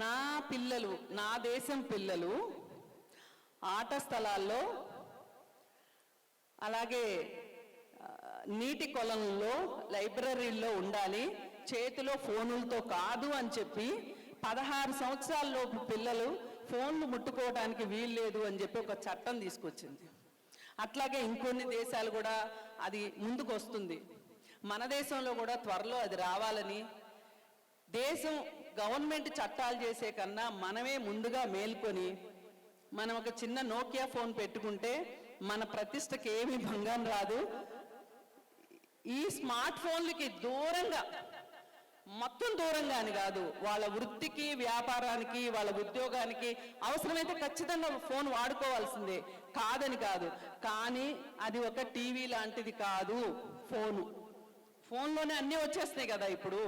నా పిల్లలు, నా దేశం పిల్లలు ఆట స్థలాల్లో, అలాగే నీటి కొలంలో, లైబ్రరీల్లో ఉండాలి, చేతిలో ఫోనులతో కాదు అని చెప్పి 16 సంవత్సరాల లోపు పిల్లలు ఫోన్లు ముట్టుకోవడానికి వీల్లేదు అని చెప్పి ఒక చట్టం తీసుకొచ్చింది. అట్లాగే ఇంకొన్ని దేశాలు కూడా అది ముందుకు వస్తుంది. మన దేశంలో కూడా త్వరలో అది రావాలని, దేశం గవర్నమెంట్ చట్టాలు చేసే కన్నా మనమే ముందుగా మేల్కొని మనం ఒక చిన్న నోకియా ఫోన్ పెట్టుకుంటే మన ప్రతిష్టకి ఏమీ భంగం రాదు. ఈ స్మార్ట్ ఫోన్లకి దూరంగా, మొత్తం దూరంగా అని కాదు, వాళ్ళ వృత్తికి, వ్యాపారానికి, వాళ్ళ ఉద్యోగానికి అవసరమైతే ఖచ్చితంగా ఫోన్ వాడుకోవాల్సిందే, కాదని కాదు, కానీ అది ఒక టీవీ లాంటిది కాదు. ఫోన్లోనే అన్నీ వచ్చేస్తున్నాయి కదా ఇప్పుడు.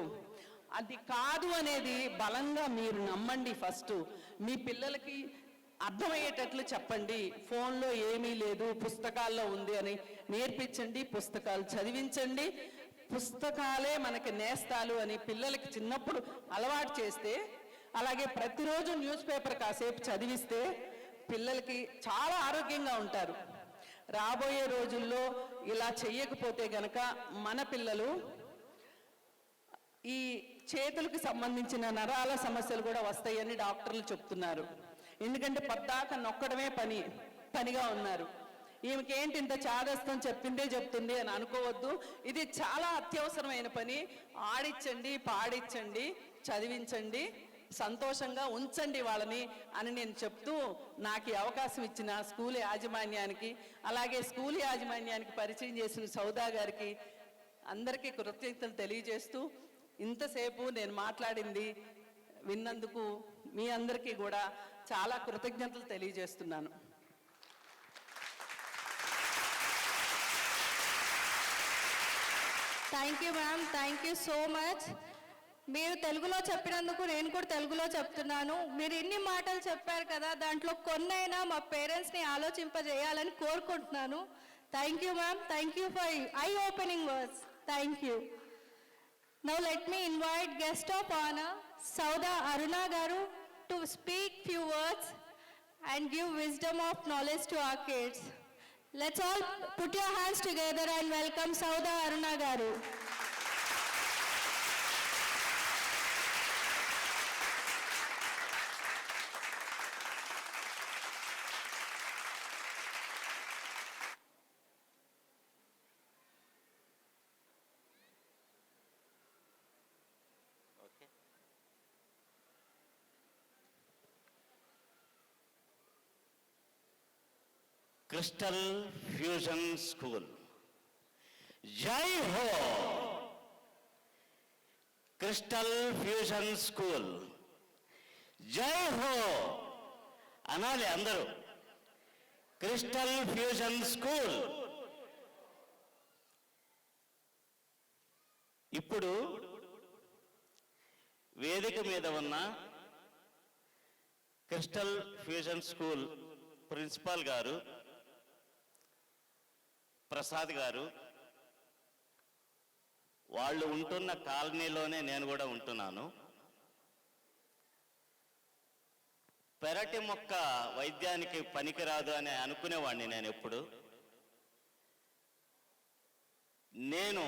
అది కాదు అనేది బలంగా మీరు నమ్మండి. ఫస్ట్ మీ పిల్లలకి అర్థమయ్యేటట్లు చెప్పండి. ఫోన్లో ఏమీ లేదు, పుస్తకాల్లో ఉంది అని నేర్పించండి, పుస్తకాలు చదివించండి. పుస్తకాలే మనకి నేస్తాలు అని పిల్లలకి చిన్నప్పుడు అలవాటు చేస్తే, అలాగే ప్రతిరోజు న్యూస్ పేపర్ కాసేపు చదివిస్తే పిల్లలకి చాలా ఆరోగ్యంగా ఉంటారు. రాబోయే రోజుల్లో ఇలా చెయ్యకపోతే గనక మన పిల్లలు ఈ చేతులకు సంబంధించిన నరాల సమస్యలు కూడా వస్తాయని డాక్టర్లు చెప్తున్నారు. ఎందుకంటే పద్దాక నొక్కడమే పనిగా ఉన్నారు. ఈమెకేంటి ఇంత చాదస్తం చెప్పిందే చెప్తుంది అని అనుకోవద్దు. ఇది చాలా అత్యవసరమైన పని. ఆడించండి, పాడించండి, చదివించండి, సంతోషంగా ఉంచండి వాళ్ళని అని నేను చెప్తూ నాకు ఈ అవకాశం ఇచ్చిన స్కూల్ యాజమాన్యానికి, అలాగే స్కూల్ యాజమాన్యానికి పరిచయం చేసిన సౌదా గారికి అందరికీ కృతజ్ఞతలు తెలియజేస్తూ, ఇంతసేపు నేను మాట్లాడింది విన్నందుకు మీ అందరికీ కూడా చాలా కృతజ్ఞతలు తెలియజేస్తున్నాను. Thank you ma'am, thank you so much. మీరు తెలుగులో చెప్పినందుకు నేను కూడా తెలుగులో చెప్తున్నాను. మీరు ఇన్ని మాటలు చెప్పారు కదా, దాంట్లో కొన్నైనా మా పేరెంట్స్ని ఆలోచింపజేయాలని కోరుకుంటున్నాను. Thank you ma'am, thank you for eye opening words. Thank you. Now let me invite guest of honor, Sauda Aruna Garu, to speak few words and give wisdom of knowledge to our kids. Let's all put your hands together and welcome Sauda Aruna Garu. Crystal fusion school. జై హో crystal fusion school. జై హో అనాలి అందరూ. Crystal fusion school. ఇప్పుడు వేదిక మీద ఉన్న క్రిస్టల్ ఫ్యూజన్ స్కూల్ ప్రిన్సిపాల్ గారు ప్రసాద్ గారు, వాళ్ళు ఉంటున్న కాలనీలోనే నేను కూడా ఉంటున్నాను. పెరటి మొక్క వైద్యానికి పనికిరాదు అని అనుకునేవాడిని నేను ఎప్పుడు. నేను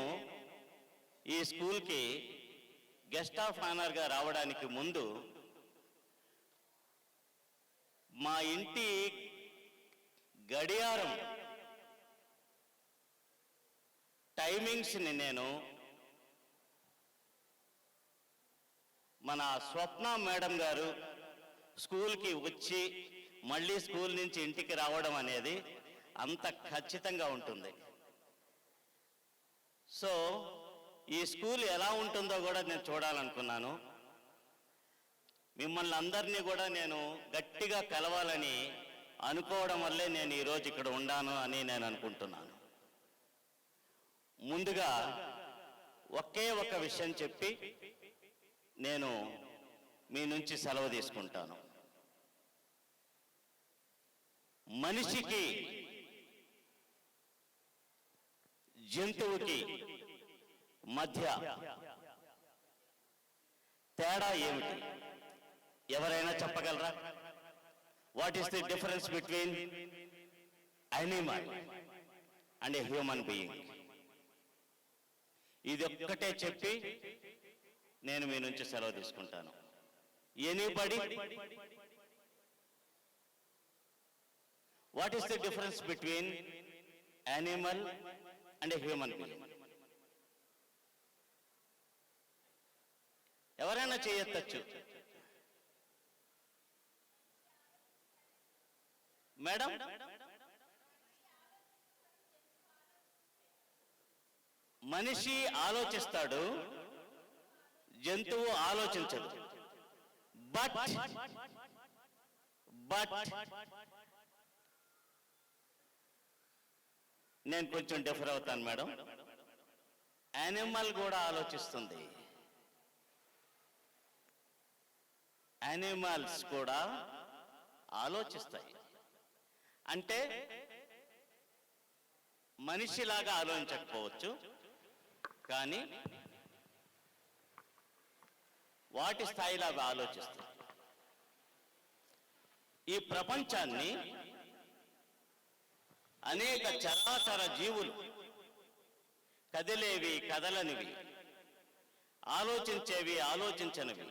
ఈ స్కూల్కి గెస్ట్ ఆఫ్ ఆనర్గా రావడానికి ముందు మా ఇంటి గడియారం టైమింగ్స్ని నేను మన స్వప్న మేడం గారు స్కూల్కి వచ్చి మళ్ళీ స్కూల్ నుంచి ఇంటికి రావడం అనేది అంత ఖచ్చితంగా ఉంటుంది. సో ఈ స్కూల్ ఎలా ఉంటుందో కూడా నేను చూడాలనుకున్నాను. మిమ్మల్ని అందరినీ కూడా నేను గట్టిగా కలవాలని అనుకోవడం వల్లే నేను ఈరోజు ఇక్కడ ఉన్నాను అని నేను అనుకుంటున్నాను. ముందుగా ఒకే ఒక విషయం చెప్పి నేను మీ నుంచి సెలవు తీసుకుంటాను. మనిషికి జంతువుకి మధ్య తేడా ఏమిటి? ఎవరైనా చెప్పగలరా? What is the difference between animal and a human being? ఇది ఒక్కటే చెప్పి నేను మీ నుంచి సెలవు తీసుకుంటాను. Anybody? What is the difference between animal and a human being? ఎవరైనా చేయొచ్చు. మేడం, మనిషి ఆలోచిస్తాడు, జంతువు ఆలోచించదు. బట్ నేను కొంచెం డిఫర్ అవుతాను మేడం. యానిమల్ కూడా ఆలోచిస్తుంది. యానిమల్స్ కూడా ఆలోచిస్తాయి. అంటే మనిషిలాగా ఆలోచించకపోవచ్చు, కానీ వాటి స్థాయిలో అవి ఆలోచిస్తాయి. ఈ ప్రపంచాన్ని అనేక చరాచర జీవులు, కదిలేవి కదలనివి, ఆలోచించేవి ఆలోచించనివి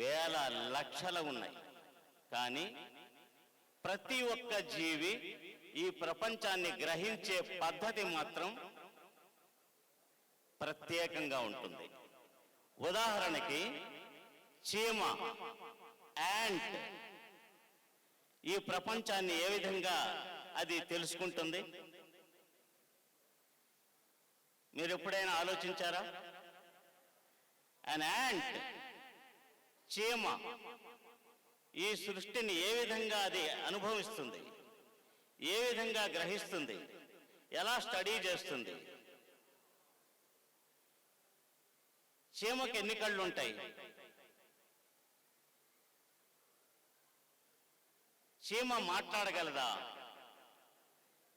వేల లక్షల ఉన్నాయి. కానీ ప్రతి ఒక్క జీవి ఈ ప్రపంచాన్ని గ్రహించే పద్ధతి మాత్రం ప్రత్యేకంగా ఉంటుంది. ఉదాహరణకి చీమ, యాంట్ ఈ ప్రపంచాన్ని ఏ విధంగా అది తెలుసుకుంటుంది? మీరు ఎప్పుడైనా ఆలోచించారా? అన్ యాంట్, చీమ ఈ సృష్టిని ఏ విధంగా అది అనుభవిస్తుంది, ఏ విధంగా గ్రహిస్తుంది, ఎలా స్టడీ చేస్తుంది? చీమకి ఎన్ని కళ్ళు ఉంటాయి? చీమ మాట్లాడగలదా?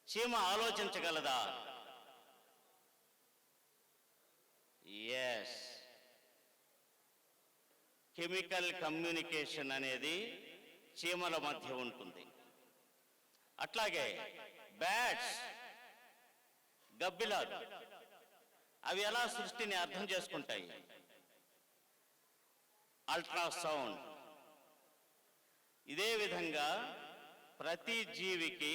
చీమ ఆలోచించగలదా? ఎస్. కెమికల్ కమ్యూనికేషన్ అనేది చీమల మధ్య ఉంటుంది. అట్లాగే బ్యాట్స్, గబ్బిలాలు అవి ఎలా సృష్టిని అర్థం చేసుకుంటాయి? అల్ట్రాసౌండ్. ఇదే విధంగా ప్రతి జీవికి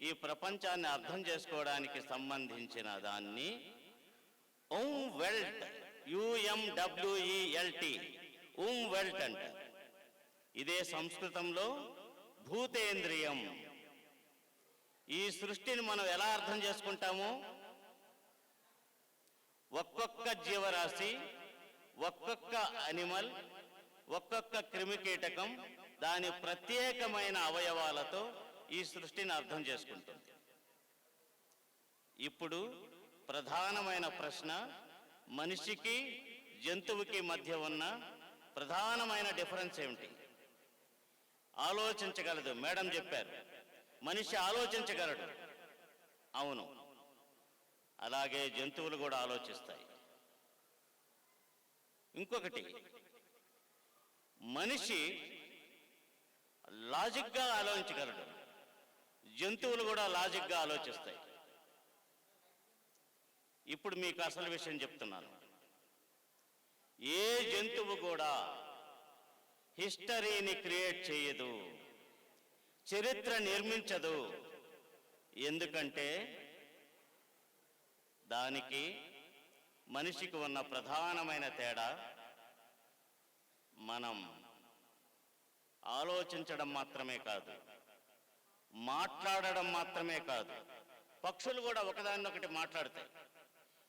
ఈ ప్రపంచాన్ని అర్థం చేసుకోవడానికి సంబంధించిన దాన్ని వెల్ట్, UMWELT, వెల్ట్ అంటారు. ఇదే సంస్కృతంలో భూతేంద్రియం. ఈ సృష్టిని మనం ఎలా అర్థం చేసుకుంటాము? ఒక్కొక్క జీవరాశి, ఒక్కొక్క అనిమల్, ఒక్కొక్క క్రిమికీటకం దాని ప్రత్యేకమైన అవయవాలతో ఈ సృష్టిని అర్థం చేసుకుంటుంది. ఇప్పుడు ప్రధానమైన ప్రశ్న, మనిషికి జంతువుకి మధ్య ఉన్న ప్రధానమైన డిఫరెన్స్ ఏమిటి? ఆలోచించగలదు. మేడం చెప్పారు, మనిషి ఆలోచించగలడు. అవును, అలాగే జంతువులు కూడా ఆలోచిస్తాయి. ఇంకొకటి, మనిషి లాజిక్గా ఆలోచించగలడు, జంతువులు కూడా లాజిక్గా ఆలోచిస్తాయి. ఇప్పుడు మీకు అసలు విషయం చెప్తున్నాను. ఏ జంతువు కూడా హిస్టరీని క్రియేట్ చేయదు, చరిత్ర నిర్మించదు. ఎందుకంటే దానికి మనిషికి ఉన్న ప్రధానమైన తేడా, మనం ఆలోచించడం మాత్రమే కాదు, మాట్లాడడం మాత్రమే కాదు. పక్షులు కూడా ఒకదాన్నొకటి మాట్లాడతాయి,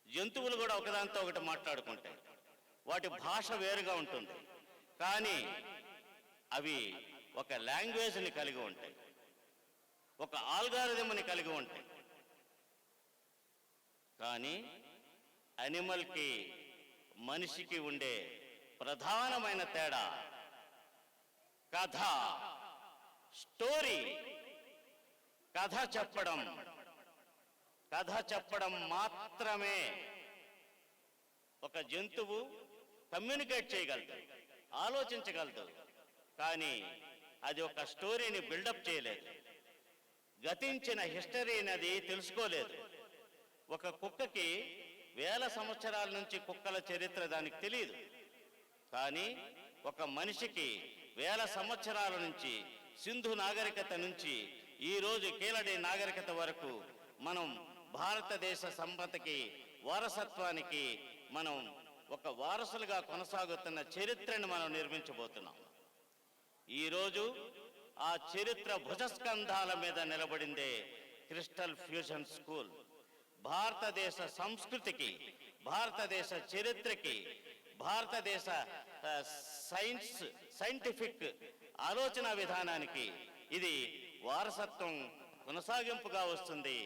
జంతువులు కూడా ఒకదానితో ఒకటి మాట్లాడుకుంటాయి. వాటి భాష వేరుగా ఉంటుంది, కానీ అవి ఒక లాంగ్వేజ్ని కలిగి ఉంటాయి, ఒక ఆల్గారిథంని కలిగి ఉంటాయి. కానీ అనిమల్కి మనిషికి ఉండే ప్రధానమైన తేడా కథ, స్టోరీ. కథ చెప్పడం, కథ చెప్పడం మాత్రమే. ఒక జంతువు కమ్యూనికేట్ చేయగలదు, ఆలోచించగలదు, కానీ అది ఒక స్టోరీని బిల్డప్ చేయలేదు, గతించిన హిస్టరీని అది తెలుసుకోలేదు. ఒక కుక్కకి వేల సంవత్సరాల నుంచి కుక్కల చరిత్ర దానికి తెలియదు, కానీ ఒక మనిషికి వేల సంవత్సరాల నుంచి, సింధు నాగరికత నుంచి ఈరోజు కీలడి నాగరికత వరకు మనం భారతదేశ సంపదకి, వారసత్వానికి మనం ఒక వారసులుగా కొనసాగుతున్న చరిత్రను మనం నిర్మించబోతున్నాం. ఈరోజు ఆ చరిత్ర భుజస్కంధాల మీద నిలబడిందే క్రిస్టల్ ఫ్యూజన్ స్కూల్. భారతదేశ సంస్కృతికి, భారతదేశ చరిత్రకి, భారతదేశ సైంటిఫిక్ ఆలోచన విధానానికి ఇది వారసత్వం కొనసాగింపుగా వస్తుంది.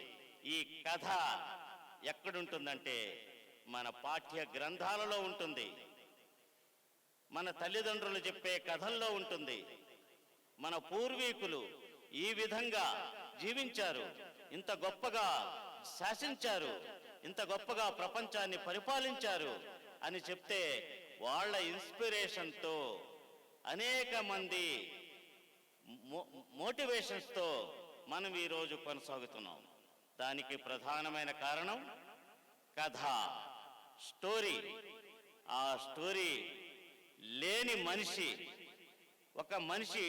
ఈ కథ ఎక్కడుంటుందంటే మన పాఠ్య గ్రంథాలలో ఉంటుంది, మన తల్లిదండ్రులు చెప్పే కథల్లో ఉంటుంది. మన పూర్వీకులు ఈ విధంగా జీవించారు, ఇంత గొప్పగా శాసించారు, ఇంత గొప్పగా ప్రపంచాన్ని పరిపాలించారు అని చెప్తే వాళ్ళ ఇన్స్పిరేషన్తో అనేక మంది మోటివేషన్స్తో మనం ఈరోజు కొనసాగుతున్నాం. దానికి ప్రధానమైన కారణం కథ, స్టోరీ. ఆ స్టోరీ లేని మనిషి, ఒక మనిషి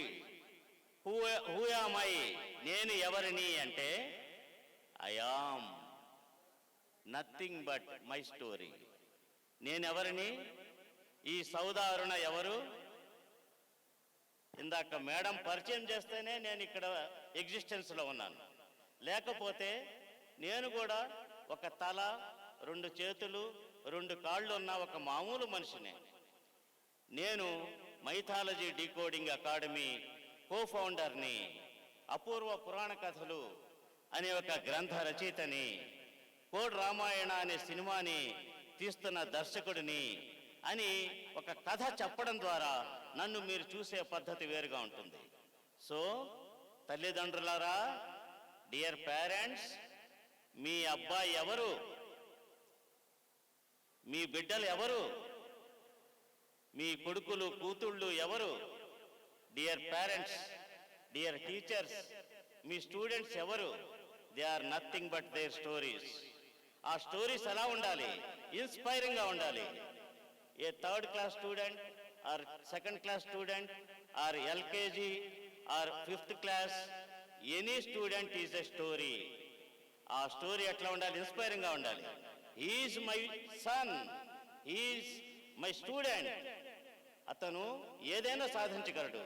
హూ యామ్ ఐ, నేను ఎవరిని అంటే I am nothing but my story. నేనెవరిని? ఈ సౌదా అరుణ ఎవరు? ఇందాక మేడం పరిచయం చేస్తేనే నేను ఇక్కడ ఎగ్జిస్టెన్స్లో ఉన్నాను. లేకపోతే నేను కూడా ఒక తల, 2 చేతులు, 2 కాళ్ళు ఉన్న ఒక మామూలు మనిషినే. నేను మైథాలజీ డీకోడింగ్ అకాడమీ కో-ఫౌండర్ని, అపూర్వ పురాణ కథలు అనే ఒక గ్రంథ రచయితని, కోడ్ రామాయణ అనే సినిమాని తీస్తున్న దర్శకుడిని అని ఒక కథ చెప్పడం ద్వారా నన్ను మీరు చూసే పద్ధతి వేరుగా ఉంటుంది. సో తల్లిదండ్రులారా, డియర్ పేరెంట్స్, మీ అబ్బాయి ఎవరు? మీ బిడ్డలు ఎవరు? మీ కొడుకులు కూతుళ్ళు ఎవరు? డియర్ పేరెంట్స్, డియర్ టీచర్స్, మీ స్టూడెంట్స్ ఎవరు? They are nothing but their stories. ఆ స్టోరీస్ ఎలా ఉండాలి? ఇన్స్పైరింగ్గా ఉండాలి. A 3rd class student or 2nd class student or LKG or 5th class, any student is a story. ఆ స్టోరీ ఎట్లా ఉండాలి? ఇన్స్పైరింగ్గా ఉండాలి. He's my son, he's my student. అతను ఏదైనా సాధించగలడు.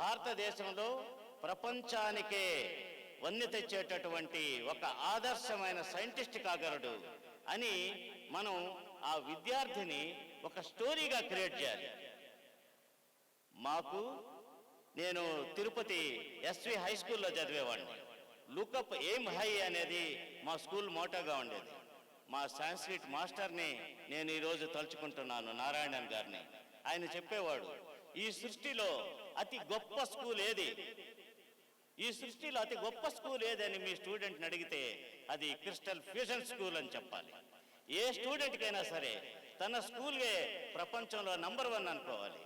భారతదేశంలో ప్రపంచానికే వన్నె తెచ్చేటటువంటి ఒక ఆదర్శమైన సైంటిస్ట్ కాగలడు అని మనం ఆ విద్యార్థిని ఒక స్టోరీగా క్రియేట్ చేయాలి. నేను తిరుపతి ఎస్వి హై స్కూల్లో చదివేవాడిని. లుకప్ ఎయిమ్ హై అనేది మా స్కూల్ మోటోగా ఉండేది. మా సాంస్క్రిట్ మాస్టర్ని నేను ఈరోజు తలుచుకుంటున్నాను, నారాయణన్ గారిని. ఆయన చెప్పేవాడు, ఈ సృష్టిలో అతి గొప్ప స్కూల్ ఏది? ఈ సృష్టిలో అతి గొప్ప స్కూల్ ఏదని మీ స్టూడెంట్ని అడిగితే అది క్రిస్టల్ ఫ్యూజన్ స్కూల్ అని చెప్పాలి. ఏ స్టూడెంట్కైనా సరే తన స్కూలే ప్రపంచంలో నంబర్ 1 అనుకోవాలి.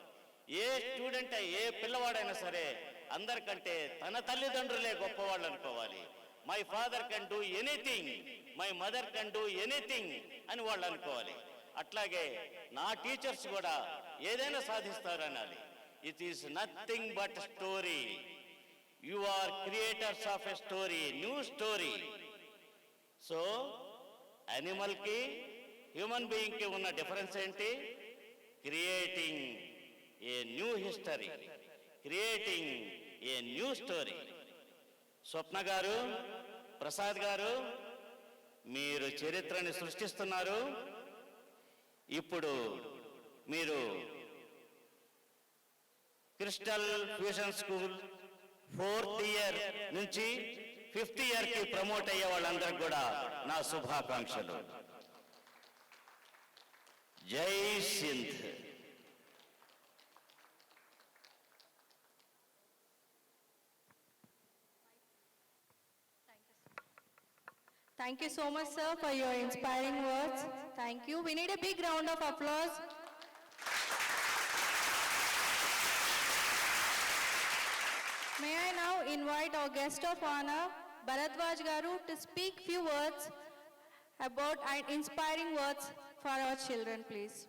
ఏ స్టూడెంట్, ఏ పిల్లవాడైనా సరే అందరికంటే తన తల్లిదండ్రులే గొప్పవాళ్ళు అనుకోవాలి. My father can do anything, my mother can do anything అని వాళ్ళు అనుకోవాలి. అట్లాగే నా టీచర్స్ కూడా ఏదైనా సాధిస్తారు అనాలి. It is nothing but story. You are creators of a story, new story. So, animal ki, human being ki unna difference enti? Creating a new history, creating a new story. స్వప్న గారు, ప్రసాద్ గారు, మీరు చరిత్రని సృష్టిస్తున్నారు. ఇప్పుడు మీరు crystal fusion school 4th year నుంచి 5th ఇయర్కి promote అయ్యే వాళ్ళందరికీ కూడా నా శుభాకాంక్షలు. జై Sindh. Thank you so much, sir, for your inspiring words. Thank you. We need a big round of applause. May I now invite our guest of honor, Bharadwaj Garu, to speak few words about inspiring words for our children, please.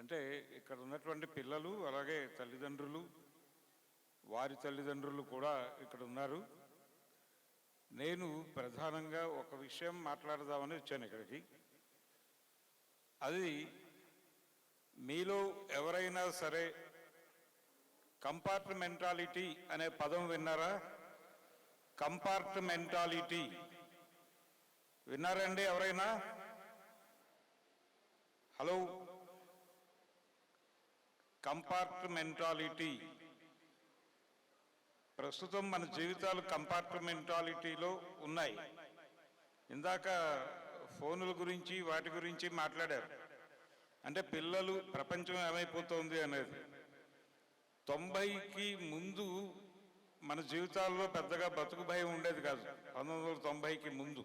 అంటే ఇక్కడ ఉన్నటువంటి పిల్లలు, అలాగే తల్లిదండ్రులు, వారి తల్లిదండ్రులు కూడా ఇక్కడ ఉన్నారు. నేను ప్రధానంగా ఒక విషయం మాట్లాడదామని వచ్చాను ఇక్కడికి. అది మీలో ఎవరైనా సరే కంపార్ట్మెంటాలిటీ అనే పదం విన్నారా? కంపార్ట్మెంటాలిటీ విన్నారండి ఎవరైనా? హలో, కంపార్ట్మెంటాలిటీ. ప్రస్తుతం మన జీవితాలు కంపార్ట్మెంటాలిటీలో ఉన్నాయి. ఇందాక ఫోనుల గురించి వాటి గురించి మాట్లాడారు. అంటే పిల్లలు ప్రపంచం ఏమైపోతుంది అనేది. 90కి ముందు మన జీవితాల్లో పెద్దగా బతుకు భయం ఉండేది కాదు, 1990కి ముందు.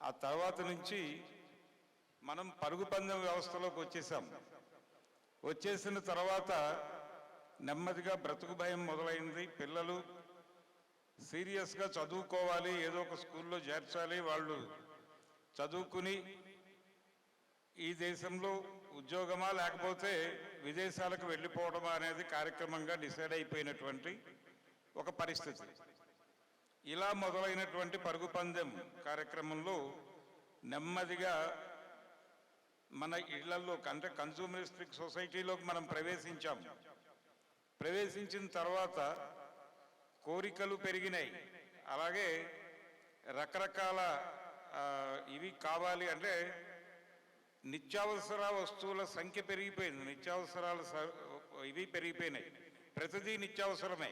ఆ తర్వాత నుంచి మనం పరుగు పందెం వ్యవస్థలోకి వచ్చేసాం. వచ్చేసిన తర్వాత నెమ్మదిగా బ్రతుకు భయం మొదలైంది. పిల్లలు సీరియస్గా చదువుకోవాలి, ఏదో ఒక స్కూల్లో చేర్చాలి, వాళ్ళు చదువుకుని ఈ దేశంలో ఉద్యోగమా లేకపోతే విదేశాలకు వెళ్ళిపోవడమా అనేది కార్యక్రమంగా డిసైడ్ అయిపోయినటువంటి ఒక పరిస్థితి. ఇలా మొదలైనటువంటి పరుగు పందెం కార్యక్రమంలో నెమ్మదిగా మన ఇళ్లలో అంటే కన్సూమరిస్టిక్ సొసైటీలోకి మనం ప్రవేశించాం. ప్రవేశించిన తర్వాత కోరికలు పెరిగినాయి. అలాగే రకరకాల ఇవి కావాలి అంటే నిత్యావసర వస్తువుల సంఖ్య పెరిగిపోయింది. నిత్యావసరాల ఇవి పెరిగిపోయినాయి. ప్రతిదీ నిత్యావసరమే.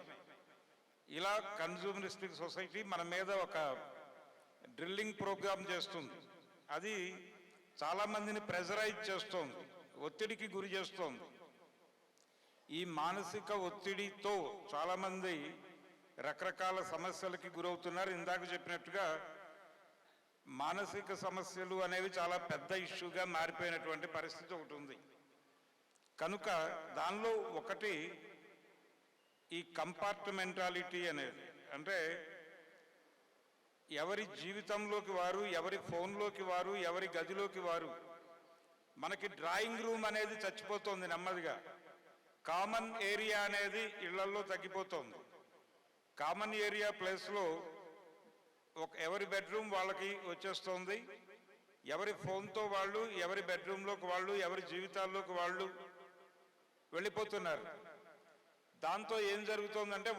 ఇలా కన్సూమరిస్టిక్ సొసైటీ మన మీద ఒక డ్రిల్లింగ్ ప్రోగ్రామ్ చేస్తుంది. అది చాలామందిని ప్రెజరైజ్ చేస్తోంది, ఒత్తిడికి గురి చేస్తోంది. ఈ మానసిక ఒత్తిడితో చాలామంది రకరకాల సమస్యలకి గురవుతున్నారు. ఇందాక చెప్పినట్టుగా మానసిక సమస్యలు అనేవి చాలా పెద్ద ఇష్యూగా మారిపోయినటువంటి పరిస్థితి ఒకటి ఉంది. కనుక దానిలో ఒకటి ఈ కంపార్ట్మెంటాలిటీ అనేది, అంటే ఎవరి జీవితంలోకి వారు, ఎవరి ఫోన్లోకి వారు, ఎవరి గదిలోకి వారు. మనకి డ్రాయింగ్ రూమ్ అనేది చచ్చిపోతోంది నెమ్మదిగా. కామన్ ఏరియా అనేది ఇళ్లల్లో తగ్గిపోతోంది. కామన్ ఏరియా ప్లేస్లో ఎవరి బెడ్రూమ్ వాళ్ళకి వచ్చేస్తోంది. ఎవరి ఫోన్తో వాళ్ళు, ఎవరి బెడ్రూమ్లోకి వాళ్ళు, ఎవరి జీవితాల్లోకి వాళ్ళు వెళ్ళిపోతున్నారు. దాంతో ఏం జరుగుతోందంటే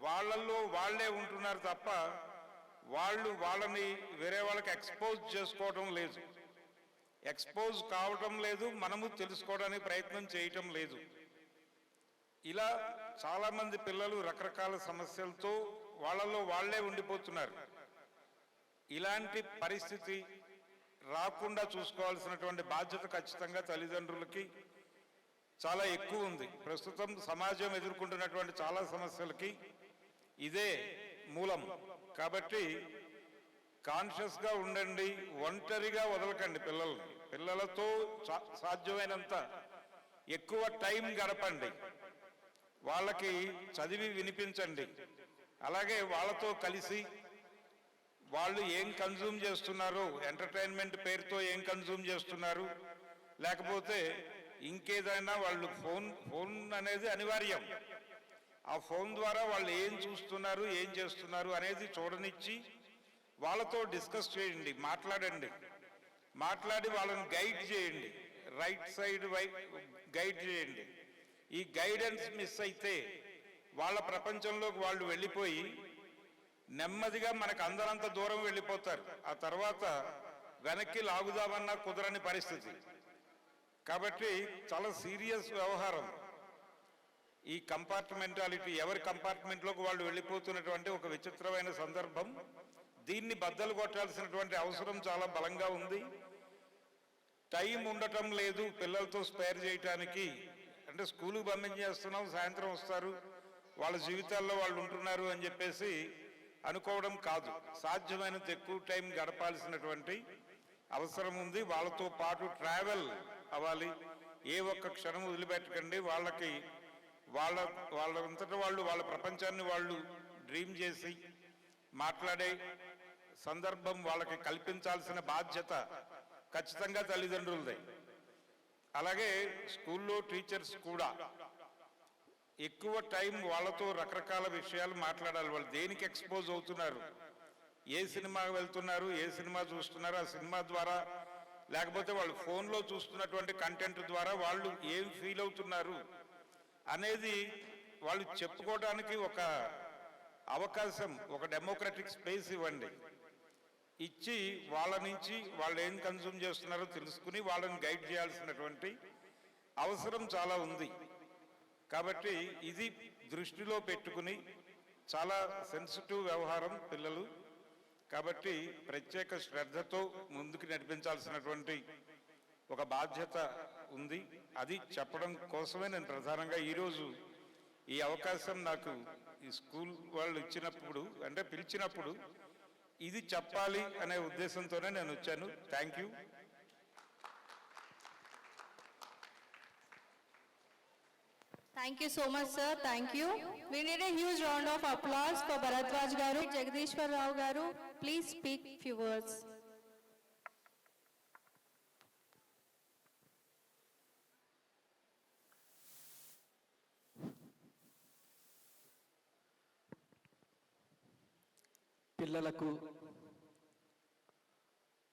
వాళ్ళల్లో వాళ్ళే ఉంటున్నారు తప్ప వాళ్ళని వేరే వాళ్ళకి ఎక్స్పోజ్ చేసుకోవటం లేదు, ఎక్స్పోజ్ కావటం లేదు, మనము తెలుసుకోవడానికి ప్రయత్నం చేయటం లేదు. ఇలా చాలామంది పిల్లలు రకరకాల సమస్యలతో వాళ్ళలో వాళ్ళే ఉండిపోతున్నారు. ఇలాంటి పరిస్థితి రాకుండా చూసుకోవాల్సినటువంటి బాధ్యత ఖచ్చితంగా తల్లిదండ్రులకి చాలా ఎక్కువ ఉంది. ప్రస్తుతం సమాజం ఎదుర్కొంటున్నటువంటి చాలా సమస్యలకి ఇదే మూలం. కాబట్టి కాన్షియస్గా ఉండండి, ఒంటరిగా వదలకండి పిల్లల్ని. పిల్లలతో సాధ్యమైనంత ఎక్కువ టైం గడపండి, వాళ్ళకి చదివి వినిపించండి. అలాగే వాళ్ళతో కలిసి వాళ్ళు ఏం కన్జ్యూమ్ చేస్తున్నారు, ఎంటర్టైన్మెంట్ పేరుతో ఏం కన్జ్యూమ్ చేస్తున్నారు, లేకపోతే ఇంకేదైనా వాళ్ళు ఫోన్ అనేది అనివార్యం. ఆ ఫోన్ ద్వారా వాళ్ళు ఏం చూస్తున్నారు, ఏం చేస్తున్నారు అనేది చూడనిచ్చి వాళ్ళతో డిస్కస్ చేయండి, మాట్లాడి వాళ్ళని గైడ్ చేయండి, రైట్ సైడ్ గైడ్ చేయండి. ఈ గైడెన్స్ మిస్ అయితే వాళ్ళ ప్రపంచంలోకి వాళ్ళు వెళ్ళిపోయి నెమ్మదిగా మనకు అందరంత దూరం వెళ్ళిపోతారు. ఆ తర్వాత వెనక్కి లాగుదామన్నా కుదరని పరిస్థితి. కాబట్టి చాలా సీరియస్ వ్యవహారం ఈ కంపార్ట్మెంటాలిటీ. ఎవరి కంపార్ట్మెంట్లోకి వాళ్ళు వెళ్ళిపోతున్నటువంటి ఒక విచిత్రమైన సందర్భం. దీన్ని బద్దలు కొట్టాల్సినటువంటి అవసరం చాలా బలంగా ఉంది. టైం ఉండటం లేదు పిల్లలతో స్పేర్ చేయటానికి. అంటే స్కూలుకు పంపించేస్తున్నాం, సాయంత్రం వస్తారు, వాళ్ళ జీవితాల్లో వాళ్ళు ఉంటున్నారు అని చెప్పేసి అనుకోవడం కాదు. సాధ్యమైనంత ఎక్కువ టైం గడపాల్సినటువంటి అవసరం ఉంది. వాళ్ళతో పాటు ట్రావెల్ అవ్వాలి. ఏ ఒక్క క్షణం వదిలిపెట్టకండి. వాళ్ళకి వాళ్ళంతటా వాళ్ళు వాళ్ళ ప్రపంచాన్ని వాళ్ళు డ్రీమ్ చేసి మాట్లాడే సందర్భం వాళ్ళకి కల్పించాల్సిన బాధ్యత ఖచ్చితంగా తల్లిదండ్రులదే. అలాగే స్కూల్లో టీచర్స్ కూడా ఎక్కువ టైం వాళ్ళతో రకరకాల విషయాలు మాట్లాడాలి. వాళ్ళు దేనికి ఎక్స్పోజ్ అవుతున్నారు, ఏ సినిమాకి వెళ్తున్నారు, ఏ సినిమా చూస్తున్నారు, ఆ సినిమా ద్వారా లేకపోతే వాళ్ళు ఫోన్లో చూస్తున్నటువంటి కంటెంట్ ద్వారా వాళ్ళు ఏం ఫీల్ అవుతున్నారు అనేది వాళ్ళు చెప్పుకోవడానికి ఒక అవకాశం, ఒక డెమోక్రటిక్ స్పేస్ ఇవ్వండి. ఇచ్చి వాళ్ళ నుంచి వాళ్ళు ఏం కన్జ్యూమ్ చేస్తున్నారో తెలుసుకుని వాళ్ళని గైడ్ చేయాల్సినటువంటి అవసరం చాలా ఉంది. కాబట్టి ఇది దృష్టిలో పెట్టుకుని చాలా సెన్సిటివ్ వ్యవహారం పిల్లలు. కాబట్టి ప్రత్యేక శ్రద్ధతో ముందుకు నడిపించాల్సినటువంటి ఒక బాధ్యత ఉంది. అది చెప్పడం కోసమే నేను ప్రధానంగా ఈరోజు ఈ అవకాశం నాకు ఈ స్కూల్ వాళ్ళు ఇచ్చినప్పుడు, అంటే పిలిచినప్పుడు ఇది చెప్పాలి అనే ఉద్దేశంతోనే నేను వచ్చాను. Thank you. Thank you so much, sir. Thank you. We need a huge round of applause for Bharadwaj Garu. Jagdishwar Rao Garu, please speak few words. పిల్లలకు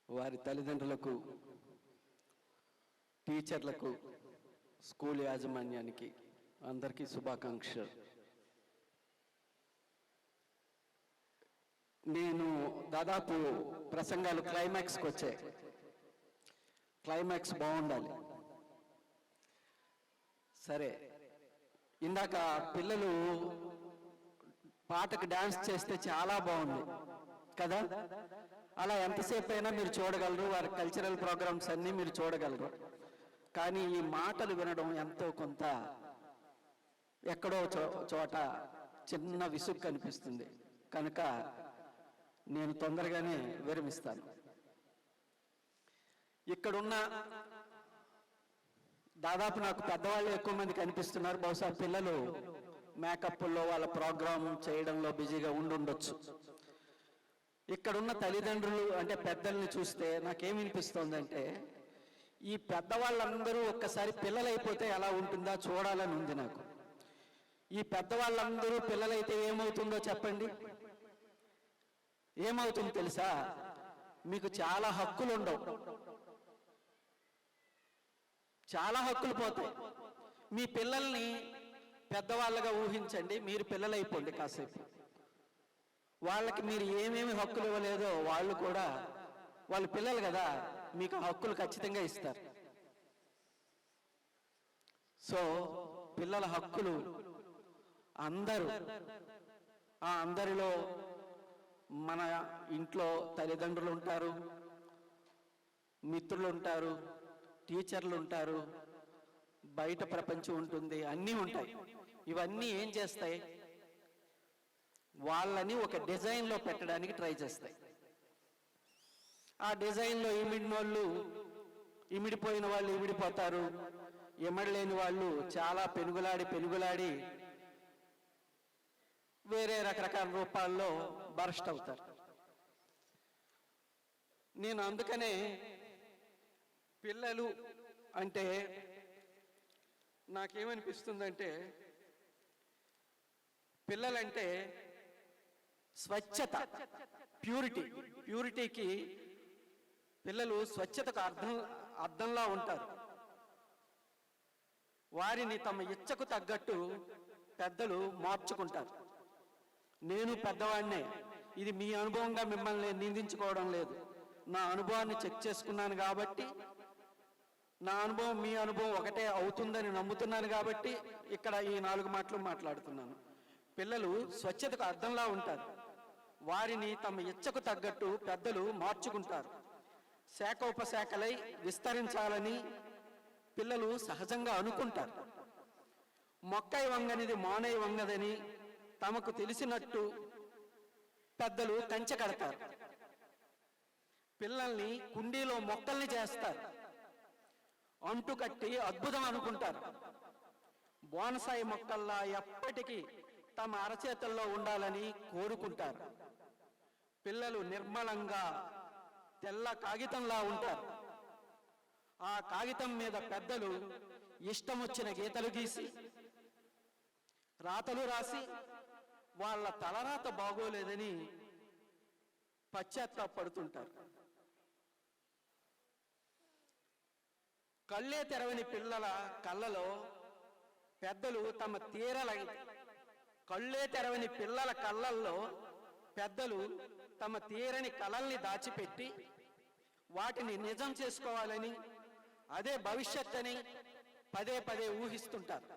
వారి తల్లిదండ్రులకు టీచర్లకు స్కూల్ యాజమాన్యానికి అందరికీ శుభాకాంక్షలు. నేను దాదాపు ప్రసంగాలు క్లైమాక్స్కి వచ్చాయి. క్లైమాక్స్ బాగుండాలి. సరే, ఇందాక పిల్లలు పాటకు డాన్స్ చేస్తే చాలా బాగుంది కదా. అలా ఎంతసేపు అయినా మీరు చూడగలరు, వారి కల్చరల్ ప్రోగ్రామ్స్ అన్నీ మీరు చూడగలరు. కానీ ఈ మాటలు వినడం ఎంతో కొంత ఎక్కడో చోట చిన్న విసుగు కనిపిస్తుంది. కనుక నేను తొందరగానే విరమిస్తాను. ఇక్కడున్న దాదాపు నాకు పెద్దవాళ్ళు ఎక్కువ మంది కనిపిస్తున్నారు. బహుశా పిల్లలు మేకప్లో వాళ్ళ ప్రోగ్రాం చేయడంలో బిజీగా ఉండొచ్చు. ఇక్కడున్న తల్లిదండ్రులు అంటే పెద్దల్ని చూస్తే నాకేమనిపిస్తోందంటే, ఈ పెద్దవాళ్ళందరూ ఒక్కసారి పిల్లలైపోతే ఎలా ఉంటుందా చూడాలని ఉంది నాకు. ఈ పెద్దవాళ్ళందరూ పిల్లలైతే ఏమవుతుందో చెప్పండి. ఏమవుతుంది తెలుసా? మీకు చాలా హక్కులు ఉండవు, చాలా హక్కులు పోతాయి. మీ పిల్లల్ని పెద్దవాళ్ళగా ఊహించండి, మీరు పిల్లలైపోండి కాసేపు. వాళ్ళకి మీరు ఏమేమి హక్కులు ఇవ్వలేదో వాళ్ళు కూడా, వాళ్ళు పిల్లలు కదా, మీకు హక్కులు ఖచ్చితంగా ఇస్తారు. సో పిల్లల హక్కులు అందరూ, అందరిలో మన ఇంట్లో తల్లిదండ్రులు ఉంటారు, మిత్రులు ఉంటారు, టీచర్లు ఉంటారు, బయట ప్రపంచం ఉంటుంది, అన్నీ ఉంటాయి. ఇవన్నీ ఏం చేస్తాయి? వాళ్ళని ఒక డిజైన్లో పెట్టడానికి ట్రై చేస్తాయి. ఆ డిజైన్లో ఇమిడినోళ్ళు ఇమిడిపోయిన వాళ్ళు ఇమిడిపోతారు, ఇమడలేని వాళ్ళు చాలా పెనుగులాడి వేరే రకరకాల రూపాల్లో బరస్ట్ అవుతారు. నేను అందుకనే పిల్లలు అంటే నాకేమనిపిస్తుందంటే, పిల్లలంటే స్వచ్ఛత, ప్యూరిటీకి పిల్లలు స్వచ్ఛతకు అర్థంలా ఉంటారు. వారిని తమ ఇచ్చకు తగ్గట్టు పెద్దలు మార్చుకుంటారు. నేను పెద్దవాడినే, ఇది మీ అనుభవంగా మిమ్మల్ని నిందించుకోవడం లేదు. నా అనుభవాన్ని చెక్ చేసుకున్నాను కాబట్టి, నా అనుభవం మీ అనుభవం ఒకటే అవుతుందని నమ్ముతున్నాను కాబట్టి ఇక్కడ ఈ 4 మాటలు మాట్లాడుతున్నాను. పిల్లలు స్వచ్ఛతకు అర్థంలా ఉంటారు. వారిని తమ ఇచ్చకు తగ్గట్టు పెద్దలు మార్చుకుంటారు. శాఖోపశాఖలై విస్తరించాలని పిల్లలు సహజంగా అనుకుంటారు. మొక్కై వంగనిది మానై వంగదని తమకు తెలిసినట్టు పెద్దలు కంచె కడతారు. పిల్లల్ని కుండీలో మొక్కల్ని చేస్తారు. అంటు కట్టి అద్భుతం అనుకుంటారు. బోనసాయి మొక్కల్లా ఎప్పటికీ తమ అరచేతుల్లో ఉండాలని కోరుకుంటారు. పిల్లలు నిర్మలంగా తెల్ల కాగితంలా ఉంటారు. ఆ కాగితం మీద పెద్దలు ఇష్టం వచ్చిన గీతలు గీసి రాతలు రాసి వాళ్ళ తలరాత బాగోలేదని పశ్చాత్తాపడుతుంటారు. కళ్ళే తెరవని పిల్లల కళ్ళలో పెద్దలు తమ కళ్ళే తెరవని పిల్లల కళ్ళల్లో పెద్దలు తమ తీరని కలల్ని దాచిపెట్టి వాటిని నిజం చేసుకోవాలని, అదే భవిష్యత్ అని పదే పదే ఊహిస్తుంటారు.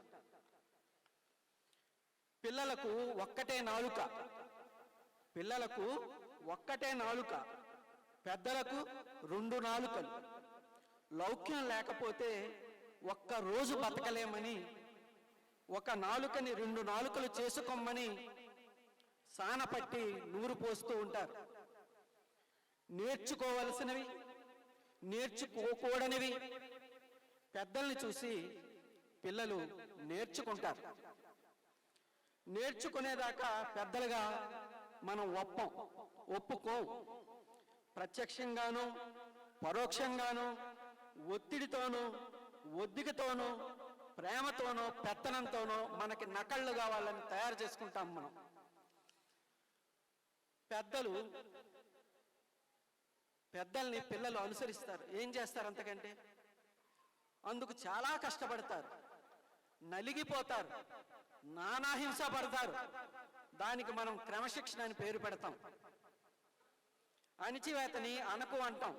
పిల్లలకు ఒక్కటే నాలుక, పెద్దలకు 2 నాలుకలు. లౌక్యం లేకపోతే ఒక్క రోజు బతకలేమని, ఒక నాలుకని 2 నాలుకలు చేసుకోమని సానపట్టి నూరు పోస్తూ ఉంటారు. నేర్చుకోవలసినవి, నేర్చుకోకూడనివి పెద్దల్ని చూసి పిల్లలు నేర్చుకుంటారు. నేర్చుకునేదాకా పెద్దలుగా మనం ఒప్పుకోం. ప్రత్యక్షంగాను పరోక్షంగాను ఒత్తిడితోనూ ఒద్దికతోనూ ప్రేమతోనో పెత్తనంతోనో మనకి నకళ్ళుగా వాళ్ళని తయారు చేసుకుంటాం మనం. పెద్దల్ని పిల్లలు అనుసరిస్తారు. ఏం చేస్తారు అంతకంటే? అందుకు చాలా కష్టపడతారు, నలిగిపోతారు, నానాహింస పడతారు. దానికి మనం క్రమశిక్షణ అని పేరు పెడతాం. అణిచివేతని అణకు అంటాం,